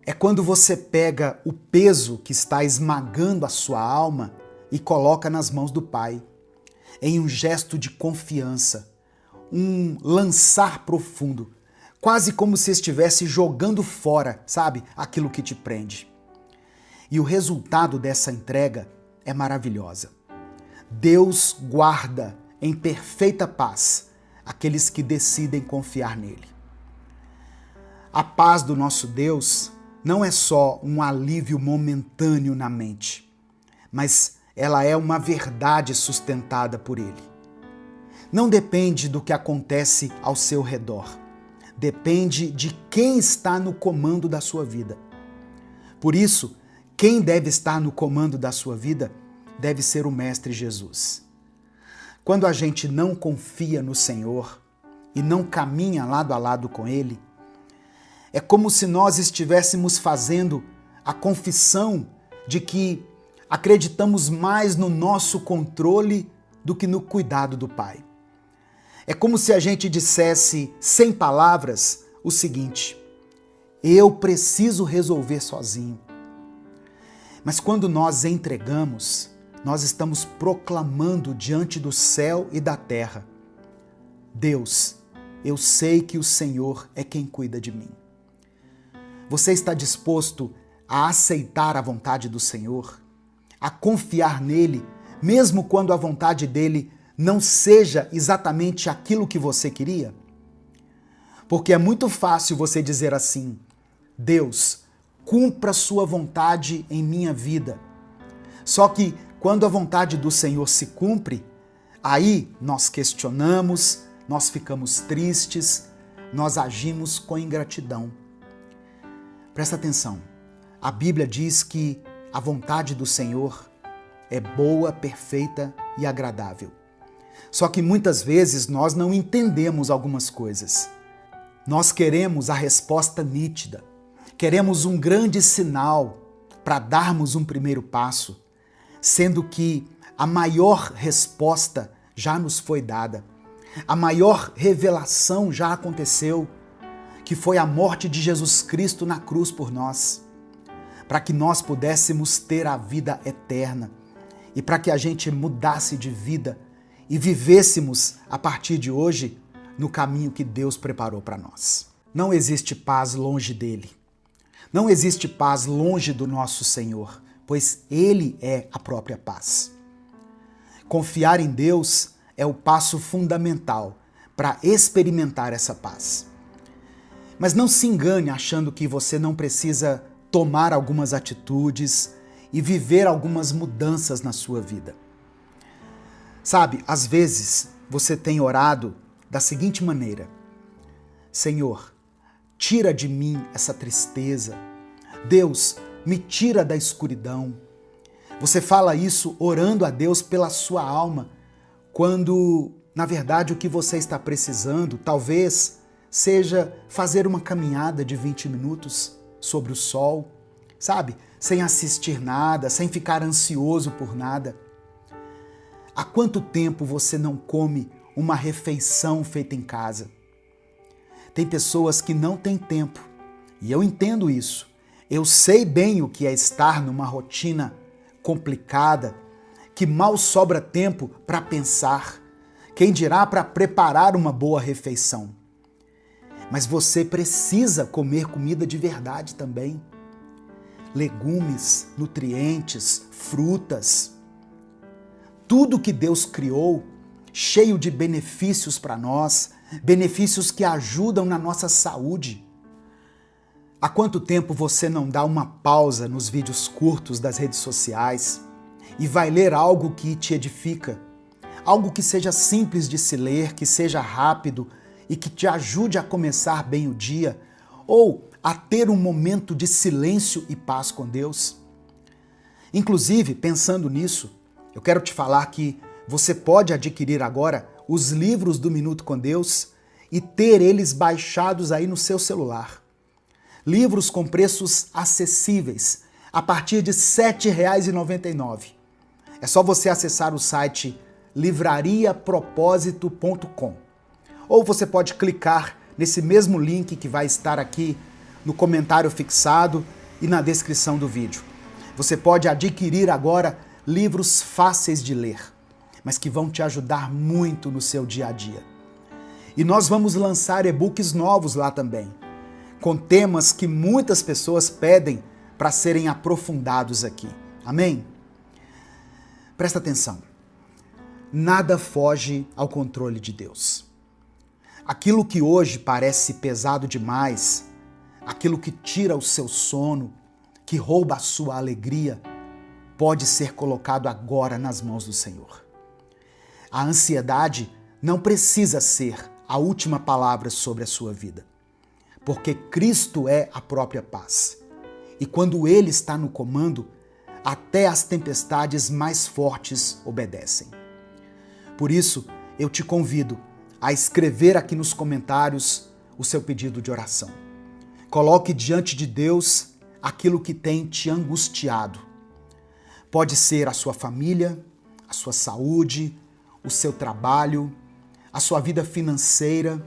É quando você pega o peso que está esmagando a sua alma e coloca nas mãos do Pai, em um gesto de confiança, um lançar profundo, quase como se estivesse jogando fora, sabe, aquilo que te prende. E o resultado dessa entrega é maravilhosa. Deus guarda em perfeita paz aqueles que decidem confiar nele. A paz do nosso Deus não é só um alívio momentâneo na mente, mas ela é uma verdade sustentada por ele. Não depende do que acontece ao seu redor, depende de quem está no comando da sua vida. Por isso, quem deve estar no comando da sua vida deve ser o Mestre Jesus. Quando a gente não confia no Senhor e não caminha lado a lado com Ele, é como se nós estivéssemos fazendo a confissão de que acreditamos mais no nosso controle do que no cuidado do Pai. É como se a gente dissesse, sem palavras, o seguinte: eu preciso resolver sozinho. Mas quando nós entregamos, nós estamos proclamando diante do céu e da terra: Deus, eu sei que o Senhor é quem cuida de mim. Você está disposto a aceitar a vontade do Senhor, a confiar nele, mesmo quando a vontade dele não seja exatamente aquilo que você queria? Porque é muito fácil você dizer assim: Deus, cumpra sua vontade em minha vida. Só que quando a vontade do Senhor se cumpre, aí nós questionamos, nós ficamos tristes, nós agimos com ingratidão. Presta atenção, a Bíblia diz que a vontade do Senhor é boa, perfeita e agradável. Só que muitas vezes nós não entendemos algumas coisas. Nós queremos a resposta nítida, queremos um grande sinal para darmos um primeiro passo, sendo que a maior resposta já nos foi dada, a maior revelação já aconteceu, que foi a morte de Jesus Cristo na cruz por nós, para que nós pudéssemos ter a vida eterna e para que a gente mudasse de vida e vivêssemos a partir de hoje no caminho que Deus preparou para nós. Não existe paz longe dele. Não existe paz longe do nosso Senhor, pois Ele é a própria paz. Confiar em Deus é o passo fundamental para experimentar essa paz. Mas não se engane achando que você não precisa tomar algumas atitudes e viver algumas mudanças na sua vida. Sabe, às vezes você tem orado da seguinte maneira: Senhor, tira de mim essa tristeza. Deus, me tira da escuridão. Você fala isso orando a Deus pela sua alma, quando, na verdade, o que você está precisando talvez seja fazer uma caminhada de 20 minutos sobre o sol, sabe? Sem assistir nada, sem ficar ansioso por nada. Há quanto tempo você não come uma refeição feita em casa? Tem pessoas que não têm tempo, e eu entendo isso. Eu sei bem o que é estar numa rotina complicada, que mal sobra tempo para pensar, quem dirá para preparar uma boa refeição. Mas você precisa comer comida de verdade também. Legumes, nutrientes, frutas. Tudo que Deus criou, cheio de benefícios para nós, benefícios que ajudam na nossa saúde. Há quanto tempo você não dá uma pausa nos vídeos curtos das redes sociais e vai ler algo que te edifica? Algo que seja simples de se ler, que seja rápido e que te ajude a começar bem o dia, ou a ter um momento de silêncio e paz com Deus. Inclusive, pensando nisso, eu quero te falar que você pode adquirir agora os livros do Minuto com Deus e ter eles baixados aí no seu celular. Livros com preços acessíveis, a partir de R$ 7,99. É só você acessar o site livrariapropósito.com. Ou você pode clicar nesse mesmo link que vai estar aqui no comentário fixado e na descrição do vídeo. Você pode adquirir agora livros fáceis de ler, mas que vão te ajudar muito no seu dia a dia. E nós vamos lançar e-books novos lá também, com temas que muitas pessoas pedem para serem aprofundados aqui. Amém? Presta atenção. Nada foge ao controle de Deus. Aquilo que hoje parece pesado demais, aquilo que tira o seu sono, que rouba a sua alegria, pode ser colocado agora nas mãos do Senhor. A ansiedade não precisa ser a última palavra sobre a sua vida, porque Cristo é a própria paz. E quando Ele está no comando, até as tempestades mais fortes obedecem. Por isso, eu te convido a escrever aqui nos comentários o seu pedido de oração. Coloque diante de Deus aquilo que tem te angustiado. Pode ser a sua família, a sua saúde, o seu trabalho, a sua vida financeira,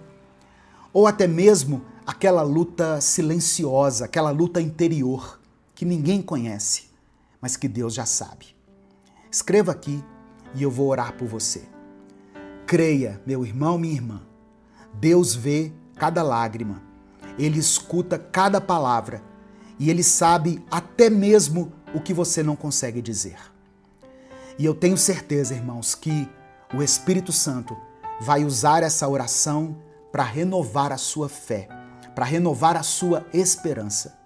ou até mesmo aquela luta silenciosa, aquela luta interior que ninguém conhece, mas que Deus já sabe. Escreva aqui e eu vou orar por você. Creia, meu irmão, minha irmã, Deus vê cada lágrima, Ele escuta cada palavra e Ele sabe até mesmo o que você não consegue dizer. E eu tenho certeza, irmãos, que o Espírito Santo vai usar essa oração para renovar a sua fé, para renovar a sua esperança.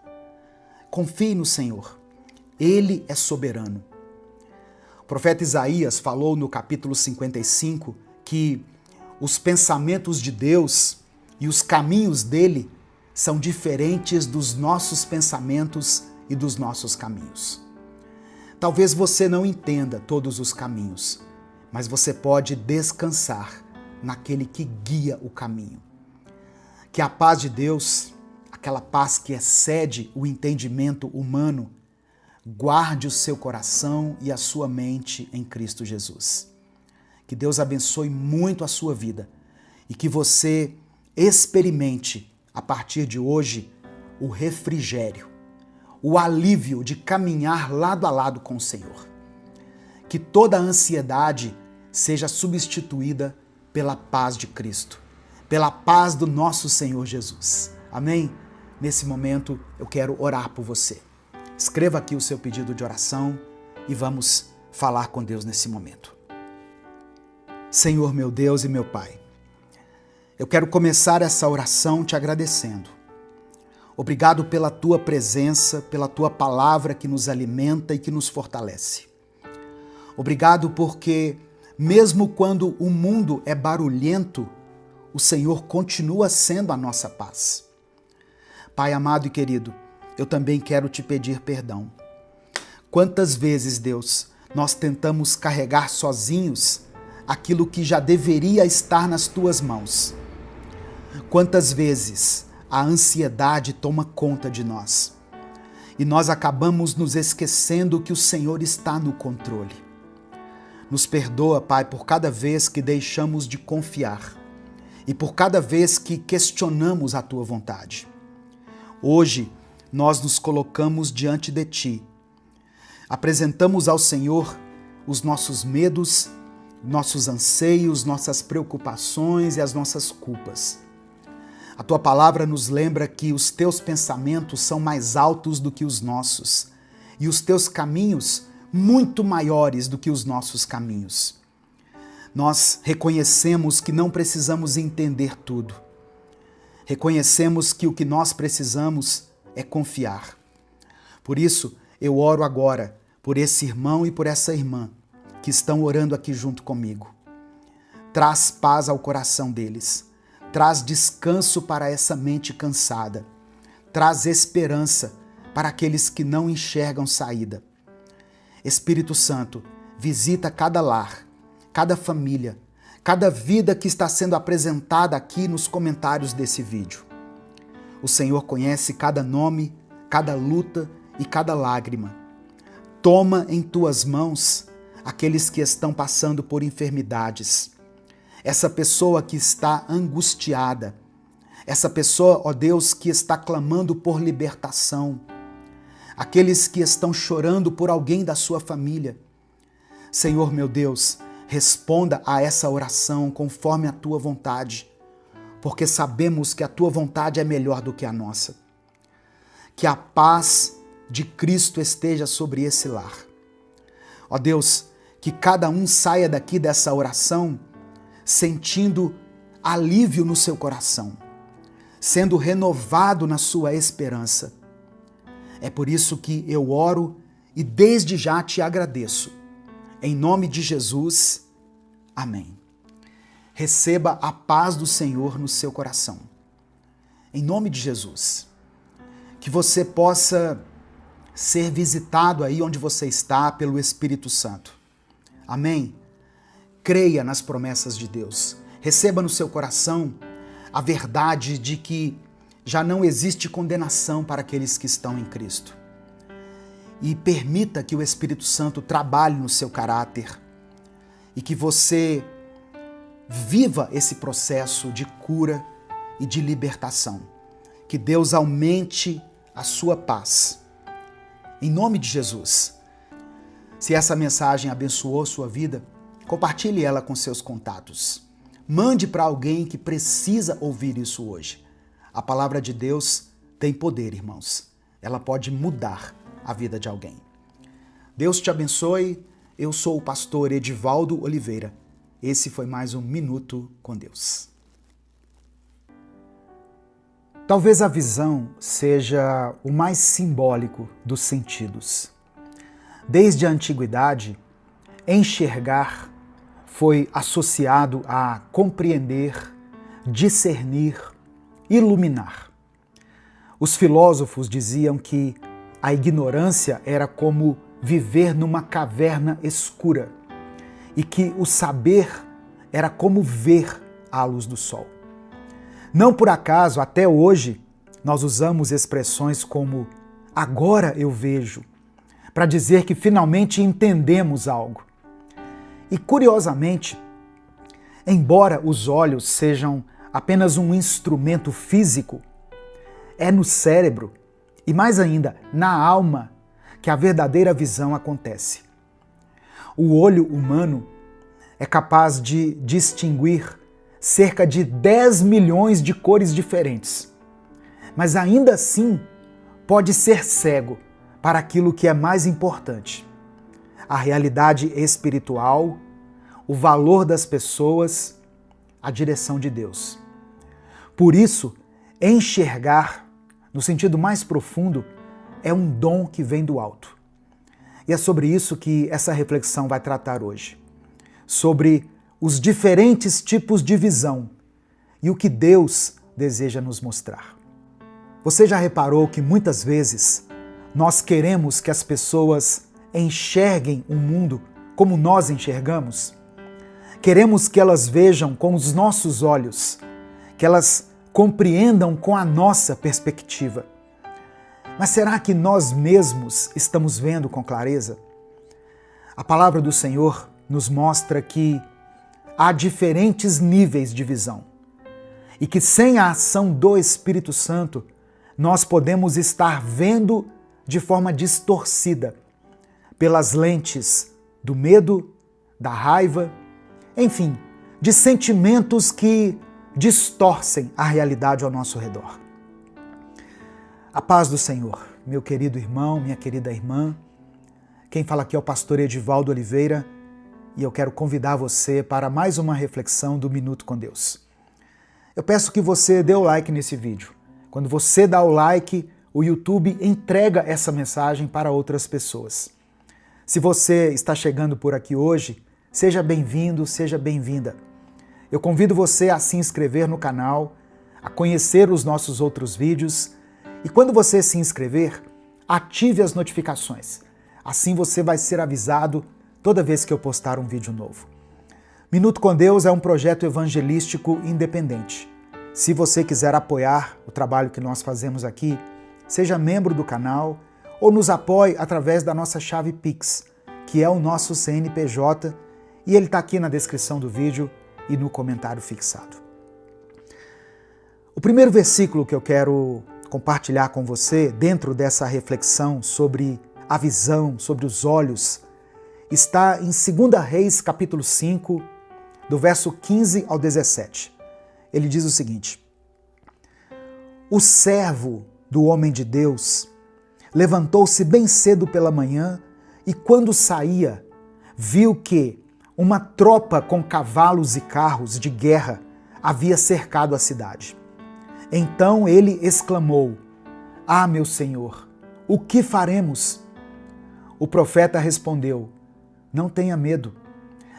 Confie no Senhor, Ele é soberano. O profeta Isaías falou no capítulo 55 que os pensamentos de Deus e os caminhos dele são diferentes dos nossos pensamentos e dos nossos caminhos. Talvez você não entenda todos os caminhos, mas você pode descansar naquele que guia o caminho. Que a paz de Deus, aquela paz que excede o entendimento humano, guarde o seu coração e a sua mente em Cristo Jesus. Que Deus abençoe muito a sua vida e que você experimente, a partir de hoje, o refrigério, o alívio de caminhar lado a lado com o Senhor. Que toda a ansiedade seja substituída pela paz de Cristo, pela paz do nosso Senhor Jesus. Amém? Nesse momento, eu quero orar por você. Escreva aqui o seu pedido de oração e vamos falar com Deus nesse momento. Senhor, meu Deus e meu Pai, eu quero começar essa oração te agradecendo. Obrigado pela Tua presença, pela Tua palavra que nos alimenta e que nos fortalece. Obrigado porque, mesmo quando o mundo é barulhento, o Senhor continua sendo a nossa paz. Pai amado e querido, eu também quero te pedir perdão. Quantas vezes, Deus, nós tentamos carregar sozinhos aquilo que já deveria estar nas Tuas mãos? Quantas vezes a ansiedade toma conta de nós e nós acabamos nos esquecendo que o Senhor está no controle? Nos perdoa, Pai, por cada vez que deixamos de confiar e por cada vez que questionamos a Tua vontade. Hoje, nós nos colocamos diante de Ti. Apresentamos ao Senhor os nossos medos, nossos anseios, nossas preocupações e as nossas culpas. A Tua palavra nos lembra que os Teus pensamentos são mais altos do que os nossos e os Teus caminhos muito maiores do que os nossos caminhos. Nós reconhecemos que não precisamos entender tudo. Reconhecemos que o que nós precisamos é confiar. Por isso, eu oro agora por esse irmão e por essa irmã que estão orando aqui junto comigo. Traz paz ao coração deles. Traz descanso para essa mente cansada. Traz esperança para aqueles que não enxergam saída. Espírito Santo, visita cada lar, cada família, cada vida que está sendo apresentada aqui nos comentários desse vídeo. O Senhor conhece cada nome, cada luta e cada lágrima. Toma em Tuas mãos aqueles que estão passando por enfermidades. Essa pessoa que está angustiada, Essa pessoa, ó Deus, que está clamando por libertação. Aqueles que estão chorando por alguém da sua família. Senhor meu Deus, responda a essa oração conforme a tua vontade, porque sabemos que a tua vontade é melhor do que a nossa. Que a paz de Cristo esteja sobre esse lar. Ó Deus, que cada um saia daqui dessa oração sentindo alívio no seu coração, sendo renovado na sua esperança. É por isso que eu oro e desde já te agradeço. Em nome de Jesus, amém. Receba a paz do Senhor no seu coração. Em nome de Jesus. Que você possa ser visitado aí onde você está pelo Espírito Santo. Amém? Creia nas promessas de Deus. Receba no seu coração a verdade de que já não existe condenação para aqueles que estão em Cristo. E permita que o Espírito Santo trabalhe no seu caráter e que você viva esse processo de cura e de libertação. Que Deus aumente a sua paz. Em nome de Jesus. Se essa mensagem abençoou sua vida, compartilhe ela com seus contatos. Mande para alguém que precisa ouvir isso hoje. A palavra de Deus tem poder, irmãos. Ela pode mudar a vida de alguém. Deus te abençoe. Eu sou o pastor Edivaldo Oliveira. Esse foi mais um Minuto com Deus. Talvez a visão seja o mais simbólico dos sentidos. Desde a antiguidade, enxergar foi associado a compreender, discernir, iluminar. Os filósofos diziam que a ignorância era como viver numa caverna escura e que o saber era como ver à luz do sol. Não por acaso, até hoje, nós usamos expressões como agora eu vejo, para dizer que finalmente entendemos algo. E curiosamente, embora os olhos sejam apenas um instrumento físico, é no cérebro e mais ainda na alma que a verdadeira visão acontece. O olho humano é capaz de distinguir cerca de 10 milhões de cores diferentes, mas ainda assim pode ser cego para aquilo que é mais importante: a realidade espiritual, o valor das pessoas, a direção de Deus. Por isso, enxergar, no sentido mais profundo, é um dom que vem do alto. E é sobre isso que essa reflexão vai tratar hoje. Sobre os diferentes tipos de visão e o que Deus deseja nos mostrar. Você já reparou que muitas vezes nós queremos que as pessoas enxerguem o mundo como nós enxergamos? Queremos que elas vejam com os nossos olhos, que elas compreendam com a nossa perspectiva. Mas será que nós mesmos estamos vendo com clareza? A palavra do Senhor nos mostra que há diferentes níveis de visão e que sem a ação do Espírito Santo nós podemos estar vendo de forma distorcida pelas lentes do medo, da raiva, enfim, de sentimentos que distorcem a realidade ao nosso redor. A paz do Senhor, meu querido irmão, minha querida irmã. Quem fala aqui é o pastor Edivaldo Oliveira e eu quero convidar você para mais uma reflexão do Minuto com Deus. Eu peço que você dê o like nesse vídeo. Quando você dá o like, o YouTube entrega essa mensagem para outras pessoas. Se você está chegando por aqui hoje, seja bem-vindo, seja bem-vinda. Eu convido você a se inscrever no canal, a conhecer os nossos outros vídeos e quando você se inscrever, ative as notificações. Assim você vai ser avisado toda vez que eu postar um vídeo novo. Minuto com Deus é um projeto evangelístico independente. Se você quiser apoiar o trabalho que nós fazemos aqui, seja membro do canal ou nos apoie através da nossa chave Pix, que é o nosso CNPJ, e ele está aqui na descrição do vídeo e no comentário fixado. O primeiro versículo que eu quero compartilhar com você, dentro dessa reflexão sobre a visão, sobre os olhos, está em 2 Reis, capítulo 5, do verso 15 ao 17. Ele diz o seguinte: O servo do homem de Deus levantou-se bem cedo pela manhã e, quando saía, viu que uma tropa com cavalos e carros de guerra havia cercado a cidade. Então ele exclamou: Ah, meu senhor, o que faremos? O profeta respondeu: Não tenha medo.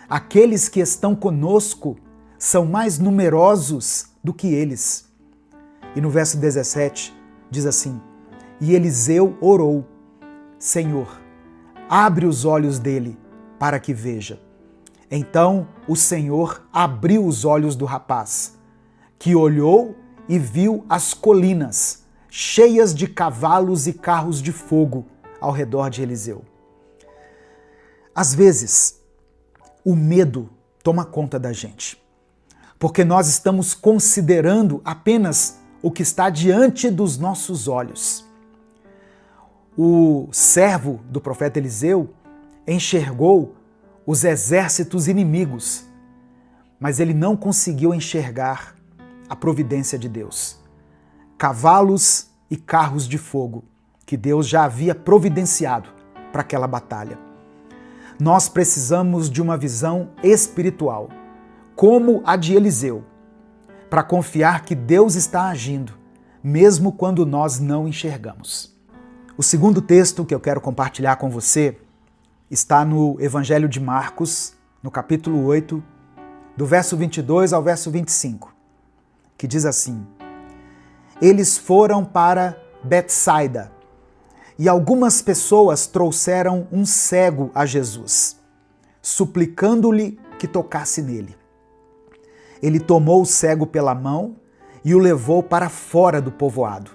Aqueles que estão conosco são mais numerosos do que eles. E no verso 17 diz assim: E Eliseu orou: Senhor, abre os olhos dele para que veja. Então o Senhor abriu os olhos do rapaz, que olhou e viu as colinas cheias de cavalos e carros de fogo ao redor de Eliseu. Às vezes, o medo toma conta da gente, porque nós estamos considerando apenas o que está diante dos nossos olhos. O servo do profeta Eliseu enxergou os exércitos inimigos, mas ele não conseguiu enxergar a providência de Deus. Cavalos e carros de fogo que Deus já havia providenciado para aquela batalha. Nós precisamos de uma visão espiritual, como a de Eliseu, para confiar que Deus está agindo, mesmo quando nós não enxergamos. O segundo texto que eu quero compartilhar com você está no Evangelho de Marcos, no capítulo 8, do verso 22 ao verso 25, que diz assim: Eles foram para Betsaida, e algumas pessoas trouxeram um cego a Jesus, suplicando-lhe que tocasse nele. Ele tomou o cego pela mão e o levou para fora do povoado.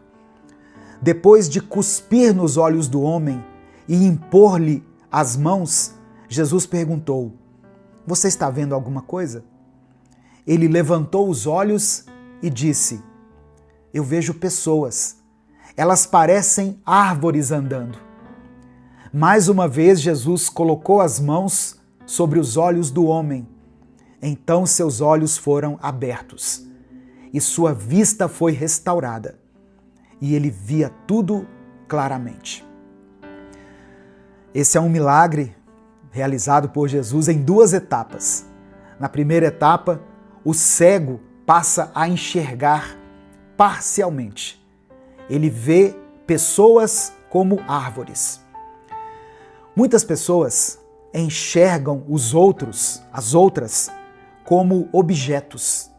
Depois de cuspir nos olhos do homem e impor-lhe as mãos, Jesus perguntou: Você está vendo alguma coisa? Ele levantou os olhos e disse: Eu vejo pessoas. Elas parecem árvores andando. Mais uma vez, Jesus colocou as mãos sobre os olhos do homem. Então seus olhos foram abertos e sua vista foi restaurada, e ele via tudo claramente. Esse é um milagre realizado por Jesus em duas etapas. Na primeira etapa, o cego passa a enxergar parcialmente. Ele vê pessoas como árvores. Muitas pessoas enxergam os outros, as outras, como objetos,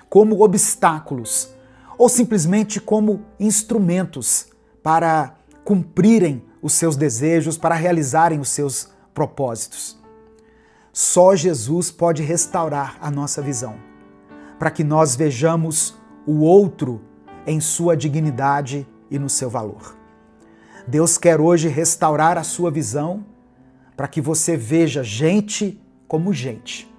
como obstáculos, ou simplesmente como instrumentos para cumprirem os seus desejos, para realizarem os seus propósitos. Só Jesus pode restaurar a nossa visão, para que nós vejamos o outro em sua dignidade e no seu valor. Deus quer hoje restaurar a sua visão para que você veja gente como gente.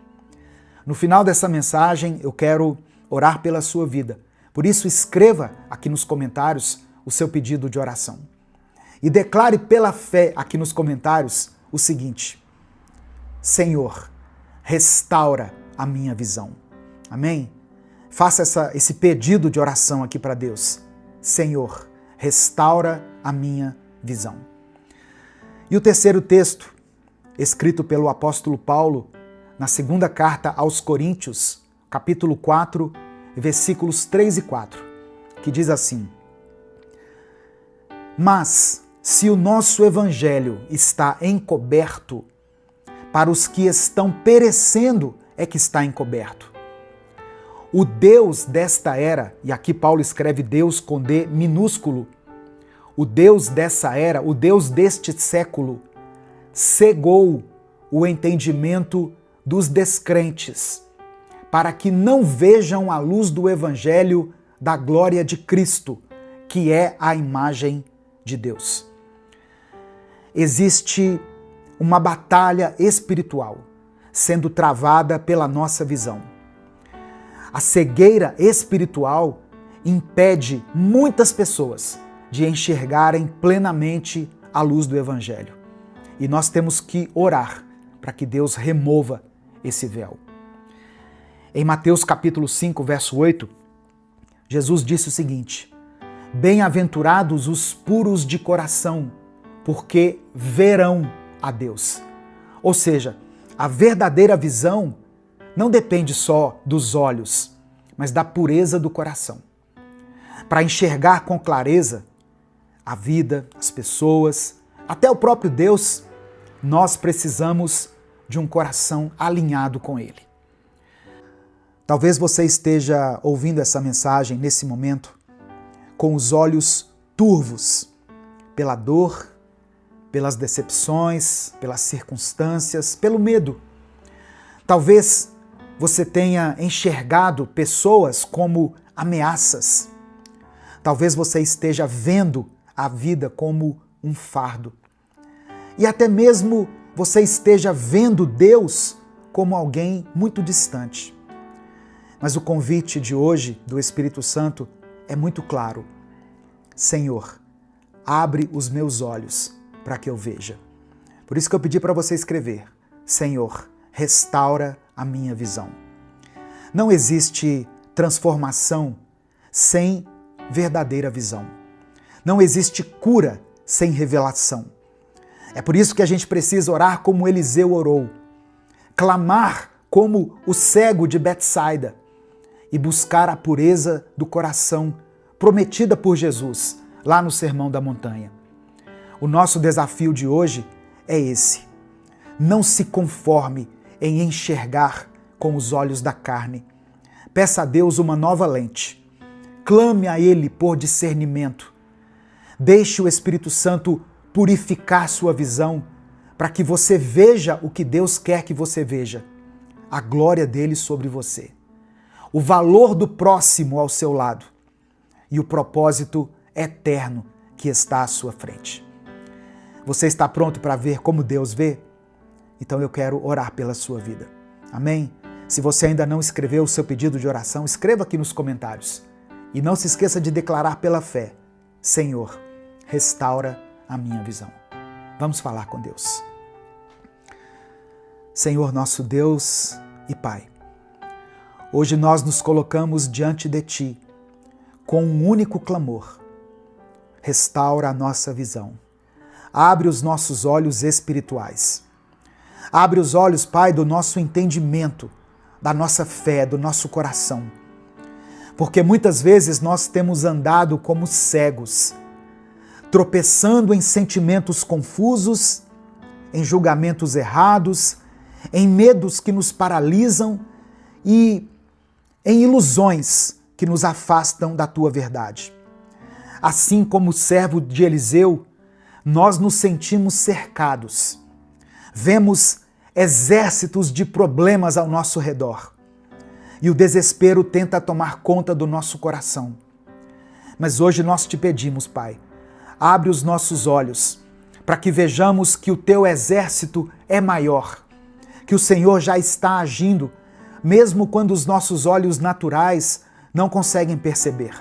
No final dessa mensagem, eu quero orar pela sua vida. Por isso, escreva aqui nos comentários o seu pedido de oração. E declare pela fé aqui nos comentários o seguinte: Senhor, restaura a minha visão. Amém? Faça esse pedido de oração aqui para Deus. Senhor, restaura a minha visão. E o terceiro texto, escrito pelo apóstolo Paulo, na segunda carta aos Coríntios, capítulo 4, versículos 3 e 4, que diz assim: Mas, se o nosso evangelho está encoberto, para os que estão perecendo é que está encoberto. O Deus desta era, e aqui Paulo escreve Deus com D minúsculo, o Deus dessa era, o Deus deste século, cegou o entendimento dos descrentes, para que não vejam a luz do evangelho da glória de Cristo, que é a imagem de Deus. Existe uma batalha espiritual sendo travada pela nossa visão. A cegueira espiritual impede muitas pessoas de enxergarem plenamente a luz do Evangelho. E nós temos que orar para que Deus remova esse véu. Em Mateus capítulo 5, verso 8, Jesus disse o seguinte: bem-aventurados os puros de coração, porque verão a Deus. Ou seja, a verdadeira visão não depende só dos olhos, mas da pureza do coração. Para enxergar com clareza a vida, as pessoas, até o próprio Deus, nós precisamos de um coração alinhado com Ele. Talvez você esteja ouvindo essa mensagem nesse momento com os olhos turvos pela dor, pelas decepções, pelas circunstâncias, pelo medo. Talvez você tenha enxergado pessoas como ameaças. Talvez você esteja vendo a vida como um fardo. E até mesmo você esteja vendo Deus como alguém muito distante. Mas o convite de hoje do Espírito Santo é muito claro. Senhor, abre os meus olhos para que eu veja. Por isso que eu pedi para você escrever: Senhor, restaura a minha visão. Não existe transformação sem verdadeira visão. Não existe cura sem revelação. É por isso que a gente precisa orar como Eliseu orou, clamar como o cego de Betsaida e buscar a pureza do coração prometida por Jesus lá no Sermão da Montanha. O nosso desafio de hoje é esse: não se conforme em enxergar com os olhos da carne. Peça a Deus uma nova lente. Clame a Ele por discernimento. Deixe o Espírito Santo purificar sua visão para que você veja o que Deus quer que você veja. A glória dele sobre você. O valor do próximo ao seu lado. E o propósito eterno que está à sua frente. Você está pronto para ver como Deus vê? Então eu quero orar pela sua vida. Amém? Se você ainda não escreveu o seu pedido de oração, escreva aqui nos comentários. E não se esqueça de declarar pela fé: Senhor, restaura a minha visão. Vamos falar com Deus. Senhor nosso Deus e Pai, hoje nós nos colocamos diante de Ti com um único clamor: restaura a nossa visão. Abre os nossos olhos espirituais. Abre os olhos, Pai, do nosso entendimento, da nossa fé, do nosso coração. Porque muitas vezes nós temos andado como cegos, tropeçando em sentimentos confusos, em julgamentos errados, em medos que nos paralisam e em ilusões que nos afastam da Tua verdade. Assim como o servo de Eliseu, nós nos sentimos cercados. Vemos exércitos de problemas ao nosso redor. E o desespero tenta tomar conta do nosso coração. Mas hoje nós te pedimos, Pai, abre os nossos olhos para que vejamos que o Teu exército é maior, que o Senhor já está agindo, mesmo quando os nossos olhos naturais não conseguem perceber.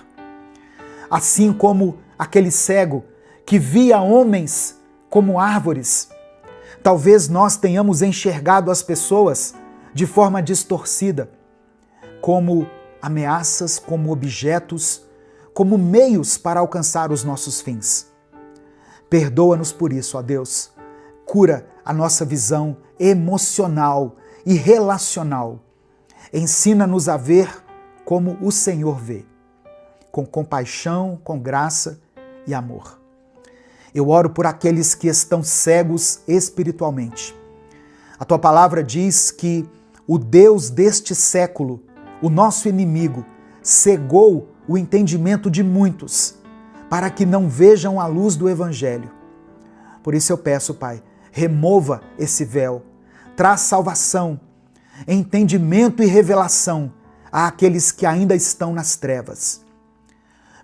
Assim como aquele cego que via homens como árvores, talvez nós tenhamos enxergado as pessoas de forma distorcida, como ameaças, como objetos, como meios para alcançar os nossos fins. Perdoa-nos por isso, ó Deus. Cura a nossa visão emocional e relacional. Ensina-nos a ver como o Senhor vê, com compaixão, com graça e amor. Eu oro por aqueles que estão cegos espiritualmente. A Tua palavra diz que o Deus deste século, o nosso inimigo, cegou o entendimento de muitos para que não vejam a luz do Evangelho. Por isso eu peço, Pai, remova esse véu, traz salvação, entendimento e revelação àqueles que ainda estão nas trevas.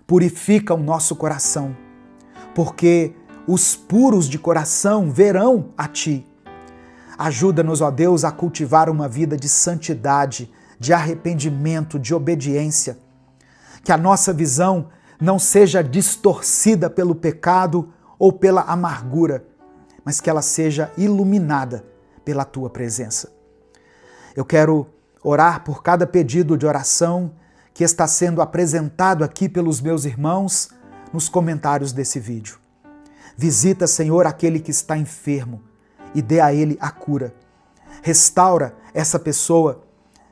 Purifica o nosso coração, porque os puros de coração verão a Ti. Ajuda-nos, ó Deus, a cultivar uma vida de santidade, de arrependimento, de obediência. que a nossa visão não seja distorcida pelo pecado ou pela amargura, mas que ela seja iluminada pela tua presença. Eu quero orar por cada pedido de oração que está sendo apresentado aqui pelos meus irmãos nos comentários desse vídeo. Visita, Senhor, aquele que está enfermo e dê a ele a cura. Restaura essa pessoa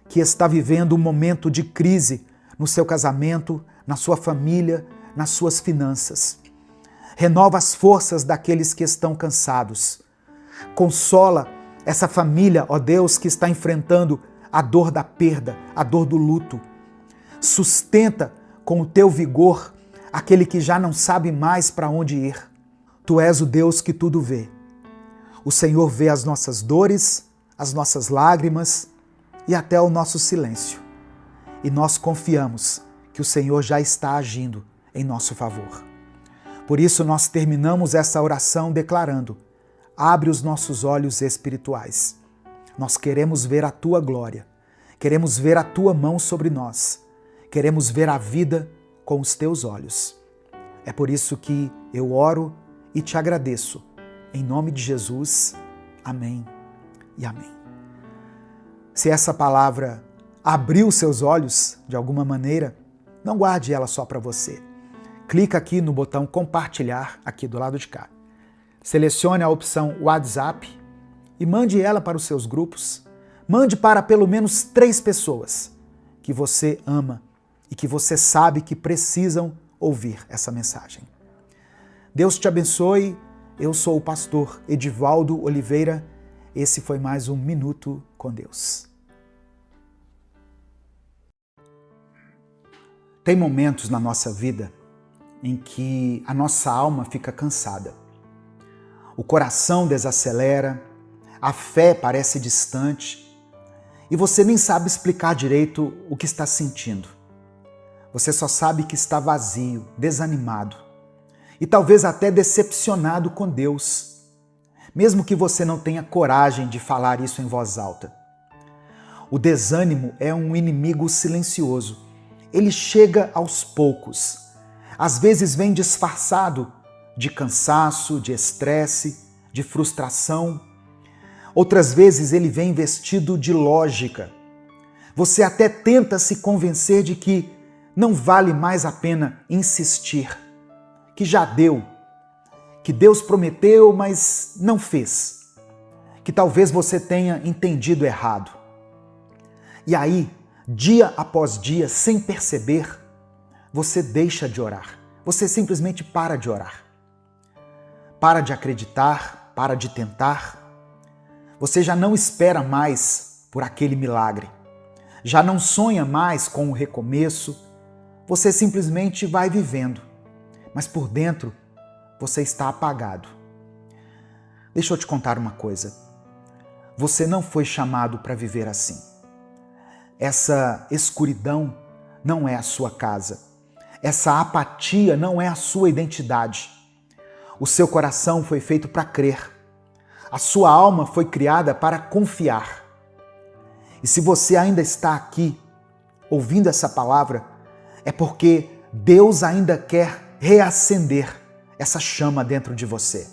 que está vivendo um momento de crise no seu casamento, na sua família, nas suas finanças. Renova as forças daqueles que estão cansados. Consola essa família, ó Deus, que está enfrentando a dor da perda, a dor do luto. Sustenta com o teu vigor aquele que já não sabe mais para onde ir. Tu és o Deus que tudo vê. O Senhor vê as nossas dores, as nossas lágrimas e até o nosso silêncio. E nós confiamos que o Senhor já está agindo em nosso favor. Por isso nós terminamos essa oração declarando: abre os nossos olhos espirituais. Nós queremos ver a tua glória, queremos ver a tua mão sobre nós, queremos ver a vida com os teus olhos. É por isso que eu oro e te agradeço. Em nome de Jesus, amém e amém. Se essa palavra abriu seus olhos de alguma maneira, não guarde ela só para você. Clica aqui no botão compartilhar, aqui do lado de cá. Selecione a opção WhatsApp e mande ela para os seus grupos. Mande para pelo menos 3 pessoas que você ama e que você sabe que precisam ouvir essa mensagem. Deus te abençoe. Eu sou o pastor Edivaldo Oliveira. Esse foi mais um Minuto com Deus. Tem momentos na nossa vida em que a nossa alma fica cansada. O coração desacelera, a fé parece distante e você nem sabe explicar direito o que está sentindo. Você só sabe que está vazio, desanimado e talvez até decepcionado com Deus, mesmo que você não tenha coragem de falar isso em voz alta. O desânimo é um inimigo silencioso. Ele chega aos poucos. Às vezes vem disfarçado de cansaço, de estresse, de frustração. Outras vezes ele vem vestido de lógica. Você até tenta se convencer de que não vale mais a pena insistir, que já deu, que Deus prometeu, mas não fez, que talvez você tenha entendido errado. E aí, dia após dia, sem perceber, você deixa de orar. Você simplesmente para de orar. Para de acreditar, para de tentar. Você já não espera mais por aquele milagre. Já não sonha mais com o recomeço. Você simplesmente vai vivendo. Mas por dentro, você está apagado. Deixa eu te contar uma coisa. Você não foi chamado para viver assim. Essa escuridão não é a sua casa. Essa apatia não é a sua identidade. O seu coração foi feito para crer. A sua alma foi criada para confiar. E se você ainda está aqui, ouvindo essa palavra, é porque Deus ainda quer reacender essa chama dentro de você.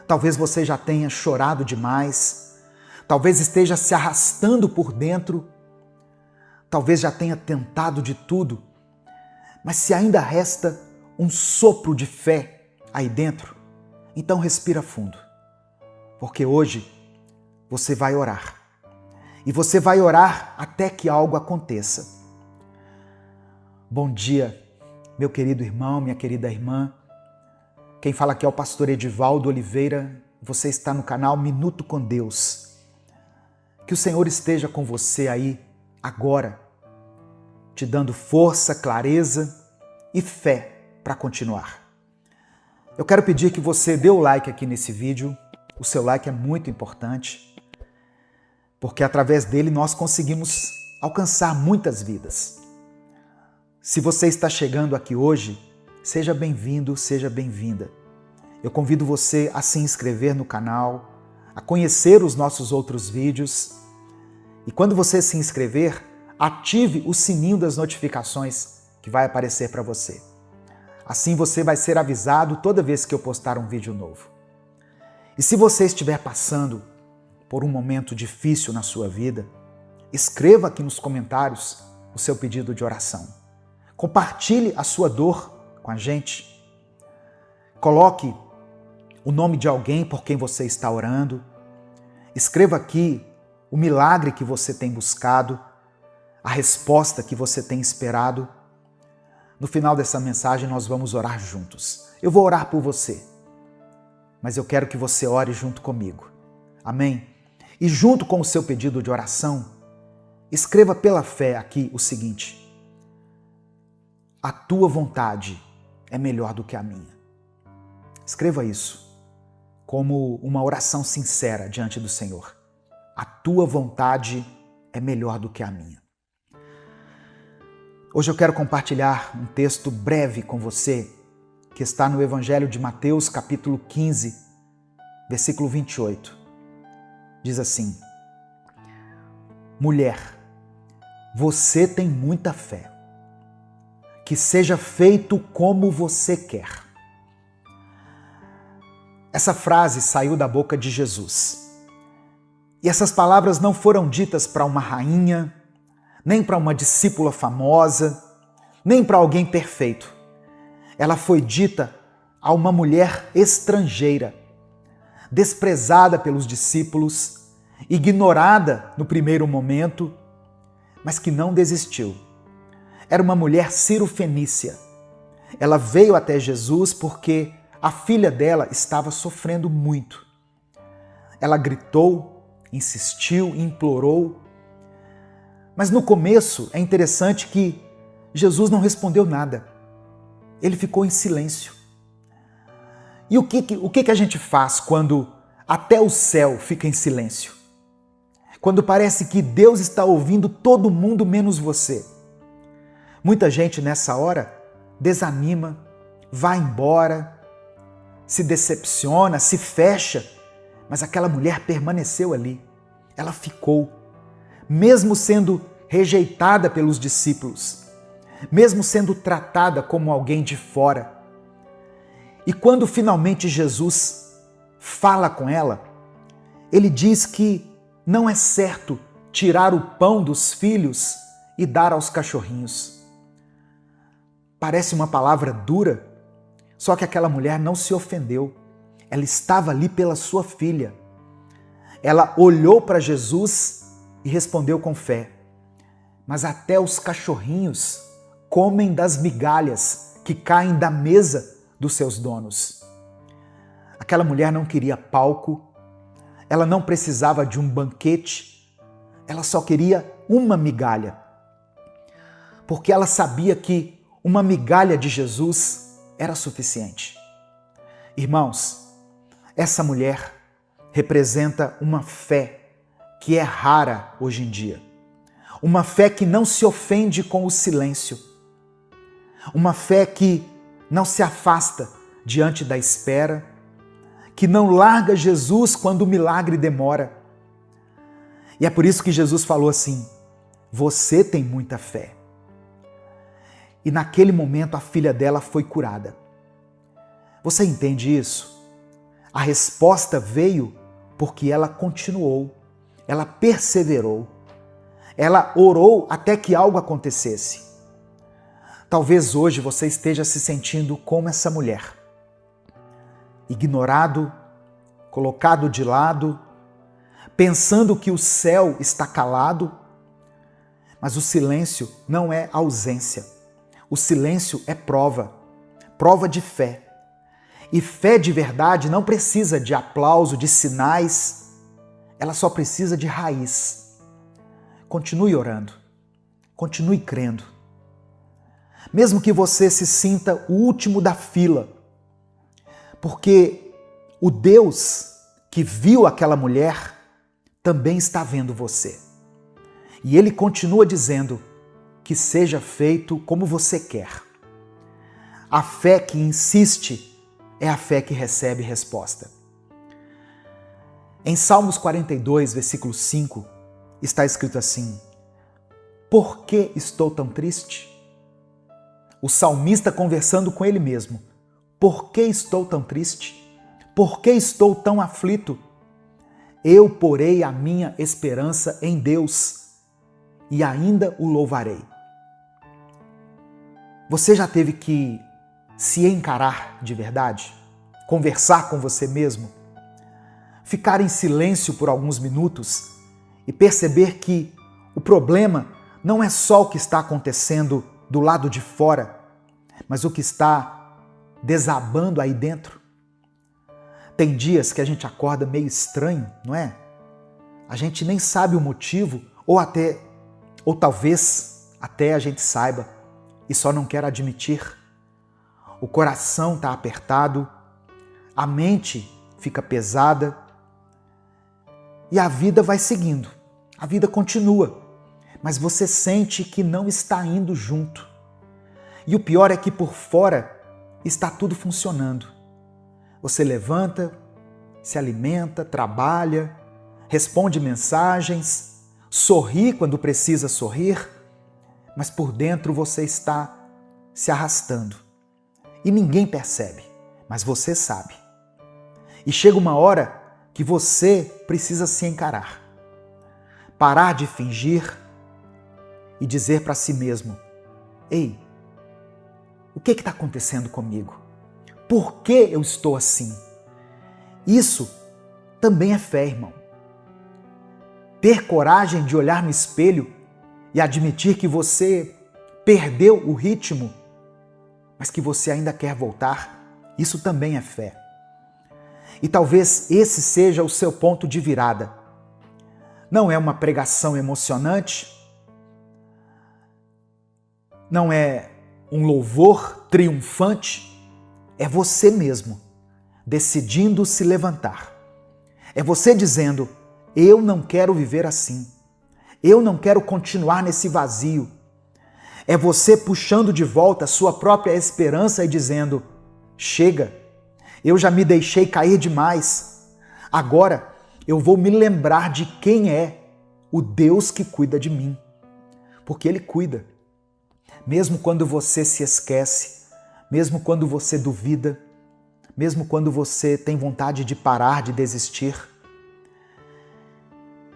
Talvez você já tenha chorado demais, talvez esteja se arrastando por dentro, talvez já tenha tentado de tudo, mas se ainda resta um sopro de fé aí dentro, então respira fundo, porque hoje você vai orar. E você vai orar até que algo aconteça. Bom dia, meu querido irmão, minha querida irmã. Quem fala aqui é o pastor Edivaldo Oliveira. Você está no canal Minuto com Deus. Que o Senhor esteja com você aí agora, te dando força, clareza e fé para continuar. Eu quero pedir que você dê o like aqui nesse vídeo. O seu like é muito importante, porque através dele nós conseguimos alcançar muitas vidas. Se você está chegando aqui hoje, seja bem-vindo, seja bem-vinda. Eu convido você a se inscrever no canal, a conhecer os nossos outros vídeos. E quando você se inscrever, ative o sininho das notificações que vai aparecer para você. Assim você vai ser avisado toda vez que eu postar um vídeo novo. E se você estiver passando por um momento difícil na sua vida, escreva aqui nos comentários o seu pedido de oração. Compartilhe a sua dor com a gente. Coloque o nome de alguém por quem você está orando. Escreva aqui o milagre que você tem buscado, a resposta que você tem esperado. No final dessa mensagem nós vamos orar juntos. Eu vou orar por você, mas eu quero que você ore junto comigo. Amém? E junto com o seu pedido de oração, escreva pela fé aqui o seguinte: a tua vontade é melhor do que a minha. Escreva isso como uma oração sincera diante do Senhor. A tua vontade é melhor do que a minha. Hoje eu quero compartilhar um texto breve com você que está no Evangelho de Mateus, capítulo 15, versículo 28. Diz assim: mulher, você tem muita fé. Que seja feito como você quer. Essa frase saiu da boca de Jesus. E essas palavras não foram ditas para uma rainha, nem para uma discípula famosa, nem para alguém perfeito. Ela foi dita a uma mulher estrangeira, desprezada pelos discípulos, ignorada no primeiro momento, mas que não desistiu. Era uma mulher cirofenícia. Ela veio até Jesus porque a filha dela estava sofrendo muito. Ela gritou, insistiu, implorou. Mas no começo é interessante que Jesus não respondeu nada. Ele ficou em silêncio. E o que a gente faz quando até o céu fica em silêncio? Quando parece que Deus está ouvindo todo mundo menos você. Muita gente nessa hora desanima, vai embora, se decepciona, se fecha, mas aquela mulher permaneceu ali. Ela ficou, mesmo sendo rejeitada pelos discípulos, mesmo sendo tratada como alguém de fora. E quando finalmente Jesus fala com ela, ele diz que não é certo tirar o pão dos filhos e dar aos cachorrinhos. Parece uma palavra dura, só que aquela mulher não se ofendeu. Ela estava ali pela sua filha. Ela olhou para Jesus e respondeu com fé: mas até os cachorrinhos comem das migalhas que caem da mesa dos seus donos. Aquela mulher não queria palco, ela não precisava de um banquete, ela só queria uma migalha. Porque ela sabia que uma migalha de Jesus era suficiente. Irmãos, essa mulher representa uma fé que é rara hoje em dia. Uma fé que não se ofende com o silêncio. Uma fé que não se afasta diante da espera, que não larga Jesus quando o milagre demora. E é por isso que Jesus falou assim: você tem muita fé. E naquele momento a filha dela foi curada. Você entende isso? A resposta veio porque ela continuou, ela perseverou, ela orou até que algo acontecesse. Talvez hoje você esteja se sentindo como essa mulher, ignorado, colocado de lado, pensando que o céu está calado, mas o silêncio não é ausência. O silêncio é prova de fé. E fé de verdade não precisa de aplauso, de sinais, ela só precisa de raiz. Continue orando, continue crendo. Mesmo que você se sinta o último da fila, porque o Deus que viu aquela mulher também está vendo você. E ele continua dizendo: que seja feito como você quer. A fé que insiste é a fé que recebe resposta. Em Salmos 42, versículo 5, está escrito assim: Por que estou tão triste? O salmista conversando com ele mesmo. Por que estou tão triste? Por que estou tão aflito? Eu porei a minha esperança em Deus e ainda o louvarei. Você já teve que se encarar de verdade? Conversar com você mesmo? Ficar em silêncio por alguns minutos e perceber que o problema não é só o que está acontecendo do lado de fora, mas o que está desabando aí dentro? Tem dias que a gente acorda meio estranho, não é? A gente nem sabe o motivo, ou talvez até a gente saiba e só não quer admitir. O coração está apertado, a mente fica pesada e a vida vai seguindo. A vida continua, mas você sente que não está indo junto. E o pior é que por fora está tudo funcionando. Você levanta, se alimenta, trabalha, responde mensagens, sorri quando precisa sorrir, mas por dentro você está se arrastando. E ninguém percebe, mas você sabe. E chega uma hora que você precisa se encarar. Parar de fingir e dizer para si mesmo: ei, o que está acontecendo comigo? Por que eu estou assim? Isso também é fé, irmão. Ter coragem de olhar no espelho e admitir que você perdeu o ritmo, mas que você ainda quer voltar, isso também é fé. E talvez esse seja o seu ponto de virada. Não é uma pregação emocionante, não é um louvor triunfante, é você mesmo decidindo se levantar. É você dizendo: eu não quero viver assim. Eu não quero continuar nesse vazio. É você puxando de volta a sua própria esperança e dizendo: chega, eu já me deixei cair demais. Agora eu vou me lembrar de quem é o Deus que cuida de mim. Porque Ele cuida. Mesmo quando você se esquece, mesmo quando você duvida, mesmo quando você tem vontade de parar, de desistir.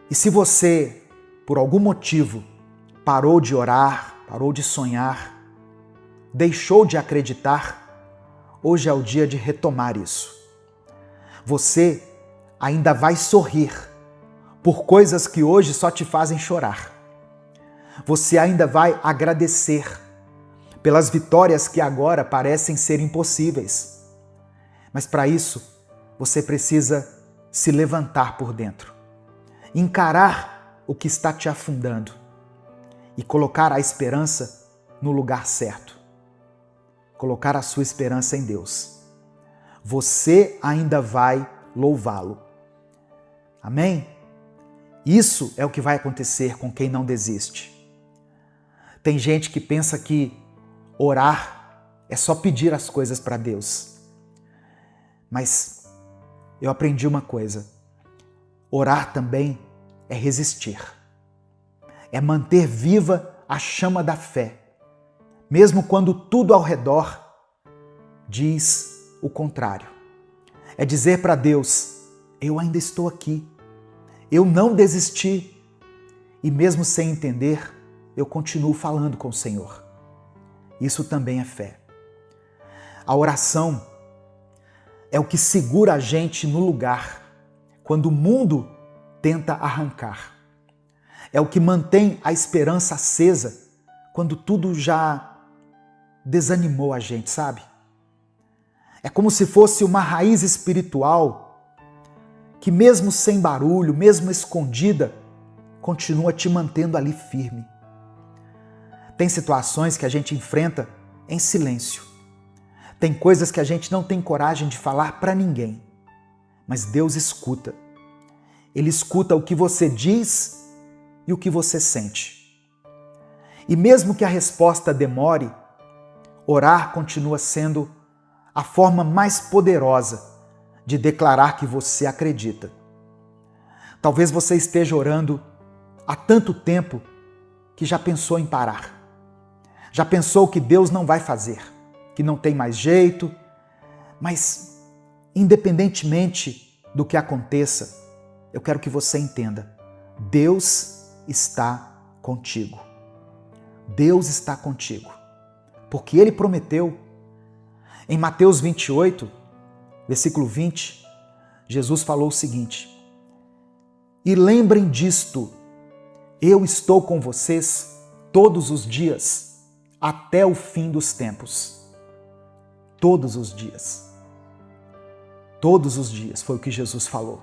E se você, por algum motivo, parou de orar, parou de sonhar, deixou de acreditar, hoje é o dia de retomar isso. Você ainda vai sorrir por coisas que hoje só te fazem chorar. Você ainda vai agradecer pelas vitórias que agora parecem ser impossíveis. Mas para isso, você precisa se levantar por dentro, encarar o que está te afundando e colocar a esperança no lugar certo. Colocar a sua esperança em Deus. Você ainda vai louvá-lo. Amém? Isso é o que vai acontecer com quem não desiste. Tem gente que pensa que orar é só pedir as coisas para Deus. Mas eu aprendi uma coisa. Orar também é resistir. É manter viva a chama da fé, mesmo quando tudo ao redor diz o contrário. É dizer para Deus: eu ainda estou aqui, eu não desisti, e mesmo sem entender, eu continuo falando com o Senhor. Isso também é fé. A oração é o que segura a gente no lugar quando o mundo tenta arrancar. É o que mantém a esperança acesa quando tudo já desanimou a gente, sabe? É como se fosse uma raiz espiritual que, mesmo sem barulho, mesmo escondida, continua te mantendo ali firme. Tem situações que a gente enfrenta em silêncio. Tem coisas que a gente não tem coragem de falar para ninguém. Mas Deus escuta. Ele escuta o que você diz e o que você sente. E mesmo que a resposta demore, orar continua sendo a forma mais poderosa de declarar que você acredita. Talvez você esteja orando há tanto tempo que já pensou em parar. Já pensou que Deus não vai fazer, que não tem mais jeito, mas independentemente do que aconteça, eu quero que você entenda, Deus está contigo. Deus está contigo, porque Ele prometeu. Em Mateus 28, versículo 20, Jesus falou o seguinte: e lembrem disto, eu estou com vocês todos os dias, até o fim dos tempos. Todos os dias. Todos os dias, foi o que Jesus falou.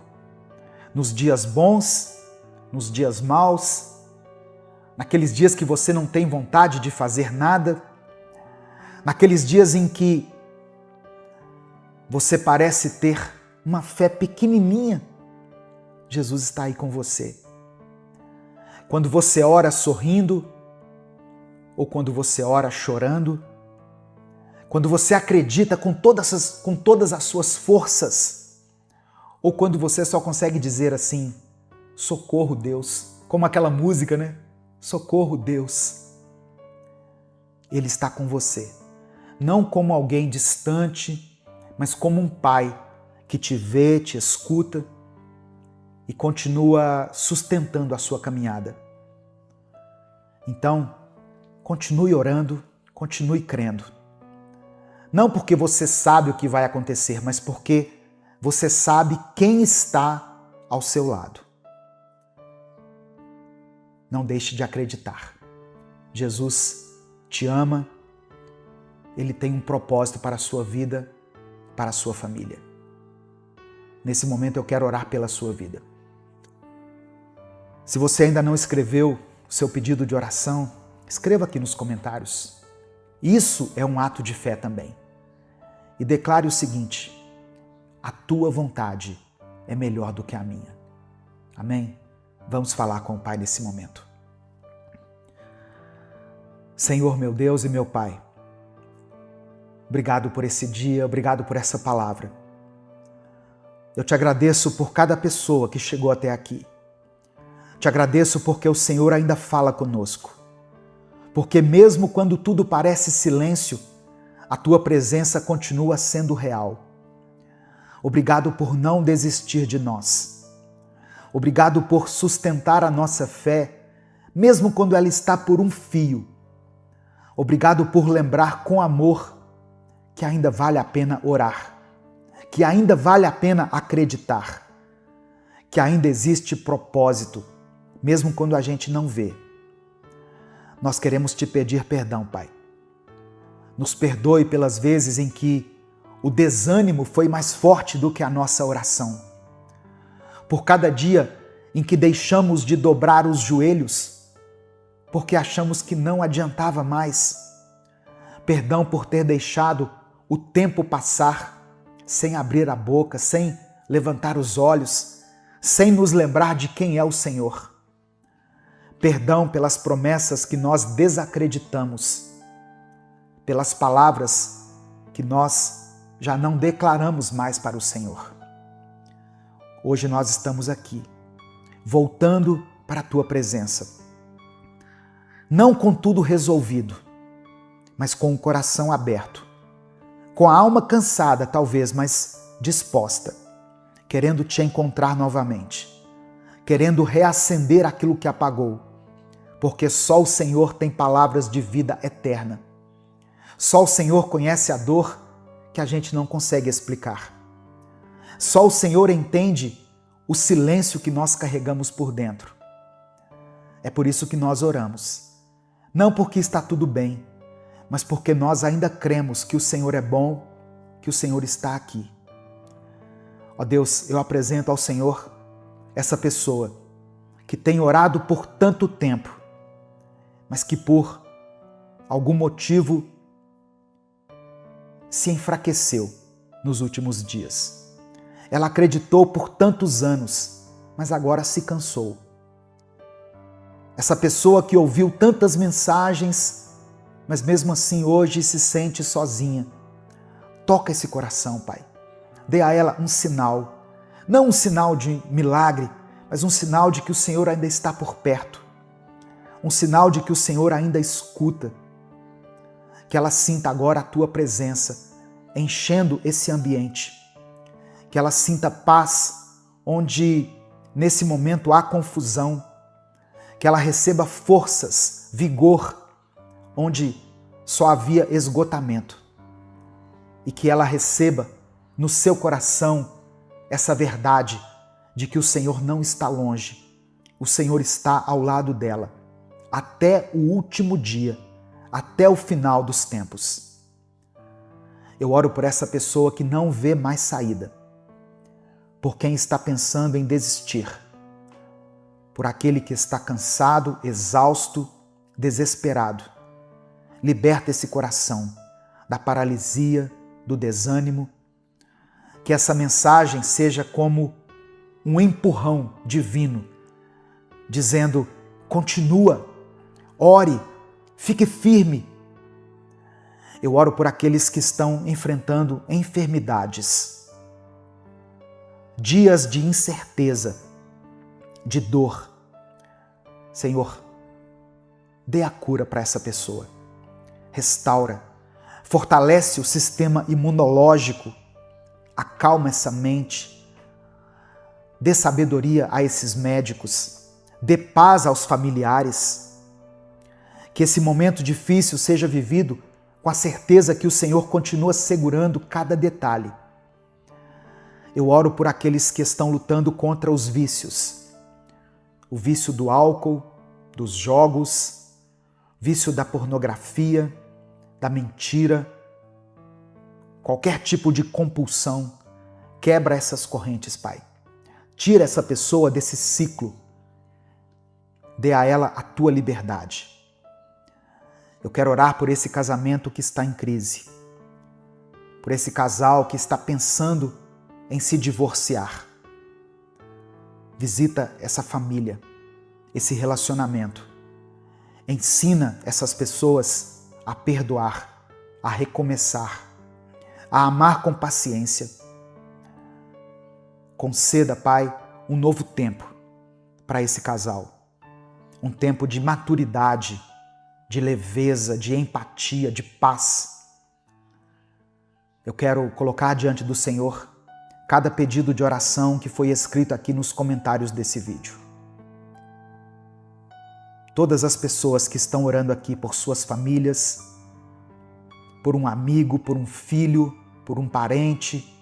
Nos dias bons, nos dias maus, naqueles dias que você não tem vontade de fazer nada, naqueles dias em que você parece ter uma fé pequenininha, Jesus está aí com você. Quando você ora sorrindo, ou quando você ora chorando, quando você acredita com todas as suas forças, ou quando você só consegue dizer assim, socorro Deus, como aquela música, né? Socorro Deus. Ele está com você, não como alguém distante, mas como um pai que te vê, te escuta e continua sustentando a sua caminhada. Então, continue orando, continue crendo. Não porque você sabe o que vai acontecer, mas porque você sabe quem está ao seu lado. Não deixe de acreditar. Jesus te ama, Ele tem um propósito para a sua vida, para a sua família. Nesse momento eu quero orar pela sua vida. Se você ainda não escreveu o seu pedido de oração, escreva aqui nos comentários. Isso é um ato de fé também. E declare o seguinte: a tua vontade é melhor do que a minha. Amém? Vamos falar com o Pai nesse momento. Senhor, meu Deus e meu Pai, obrigado por esse dia, obrigado por essa palavra. Eu te agradeço por cada pessoa que chegou até aqui. Te agradeço porque o Senhor ainda fala conosco. Porque mesmo quando tudo parece silêncio, a tua presença continua sendo real. Obrigado por não desistir de nós. Obrigado por sustentar a nossa fé, mesmo quando ela está por um fio. Obrigado por lembrar com amor que ainda vale a pena orar, que ainda vale a pena acreditar, que ainda existe propósito, mesmo quando a gente não vê. Nós queremos te pedir perdão, Pai. Nos perdoe pelas vezes em que o desânimo foi mais forte do que a nossa oração. Por cada dia em que deixamos de dobrar os joelhos, porque achamos que não adiantava mais. Perdão por ter deixado o tempo passar sem abrir a boca, sem levantar os olhos, sem nos lembrar de quem é o Senhor. Perdão pelas promessas que nós desacreditamos, pelas palavras que nós já não declaramos mais para o Senhor. Hoje nós estamos aqui, voltando para a Tua presença. Não com tudo resolvido, mas com o coração aberto, com a alma cansada talvez, mas disposta, querendo Te encontrar novamente, querendo reacender aquilo que apagou, porque só o Senhor tem palavras de vida eterna. Só o Senhor conhece a dor que a gente não consegue explicar. Só o Senhor entende o silêncio que nós carregamos por dentro. É por isso que nós oramos. Não porque está tudo bem, mas porque nós ainda cremos que o Senhor é bom, que o Senhor está aqui. Ó Deus, eu apresento ao Senhor essa pessoa que tem orado por tanto tempo, mas que por algum motivo se enfraqueceu nos últimos dias. Ela acreditou por tantos anos, mas agora se cansou. Essa pessoa que ouviu tantas mensagens, mas mesmo assim hoje se sente sozinha. Toca esse coração, Pai. Dê a ela um sinal, não um sinal de milagre, mas um sinal de que o Senhor ainda está por perto. um sinal de que o Senhor ainda escuta. Que ela sinta agora a tua presença enchendo esse ambiente. Que ela sinta paz onde nesse momento há confusão. Que ela receba forças, vigor, onde só havia esgotamento. E que ela receba no seu coração essa verdade de que o Senhor não está longe. O Senhor está ao lado dela, até o último dia, até o final dos tempos. Eu oro por essa pessoa que não vê mais saída, por quem está pensando em desistir, por aquele que está cansado, exausto, desesperado. Liberta esse coração da paralisia, do desânimo. Que essa mensagem seja como um empurrão divino, dizendo: continua, ore, fique firme. Eu oro por aqueles que estão enfrentando enfermidades, dias de incerteza, de dor. Senhor, dê a cura para essa pessoa. Restaura, fortalece o sistema imunológico, acalma essa mente, dê sabedoria a esses médicos, dê paz aos familiares. Que esse momento difícil seja vivido com a certeza que o Senhor continua segurando cada detalhe. Eu oro por aqueles que estão lutando contra os vícios. O vício do álcool, dos jogos, vício da pornografia, da mentira, qualquer tipo de compulsão. Quebra essas correntes, Pai. Tira essa pessoa desse ciclo. Dê a ela a tua liberdade. Eu quero orar por esse casamento que está em crise, por esse casal que está pensando em se divorciar. Visita essa família, esse relacionamento. Ensina essas pessoas a perdoar, a recomeçar, a amar com paciência. Conceda, Pai, um novo tempo para esse casal. Um tempo de maturidade, de leveza, de empatia, de paz. Eu quero colocar diante do Senhor cada pedido de oração que foi escrito aqui nos comentários desse vídeo. Todas as pessoas que estão orando aqui por suas famílias, por um amigo, por um filho, por um parente,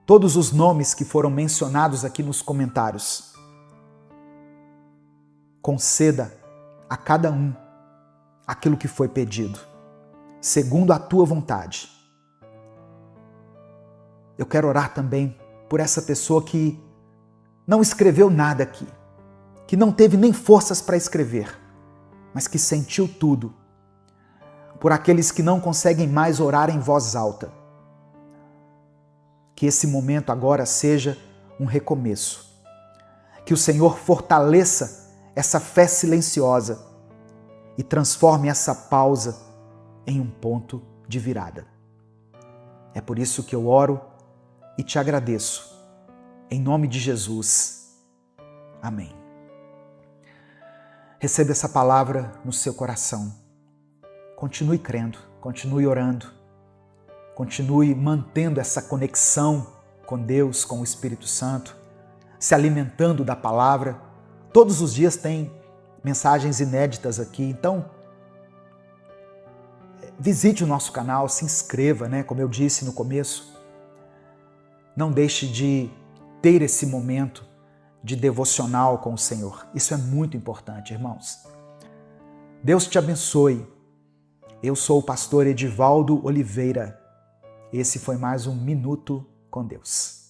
todos os nomes que foram mencionados aqui nos comentários. Conceda a cada um aquilo que foi pedido, segundo a tua vontade. Eu quero orar também por essa pessoa que não escreveu nada aqui, que não teve nem forças para escrever, mas que sentiu tudo. Por aqueles que não conseguem mais orar em voz alta. Que esse momento agora seja um recomeço. Que o Senhor fortaleça essa fé silenciosa e transforme essa pausa em um ponto de virada. É por isso que eu oro e te agradeço. Em nome de Jesus. Amém. Receba essa palavra no seu coração. Continue crendo, continue orando, continue mantendo essa conexão com Deus, com o Espírito Santo, se alimentando da palavra. Todos os dias tem mensagens inéditas aqui, então visite o nosso canal, se inscreva, como eu disse no começo. Não deixe de ter esse momento de devocional com o Senhor. Isso é muito importante, irmãos. Deus te abençoe. Eu sou o pastor Edivaldo Oliveira. Esse foi mais um Minuto com Deus.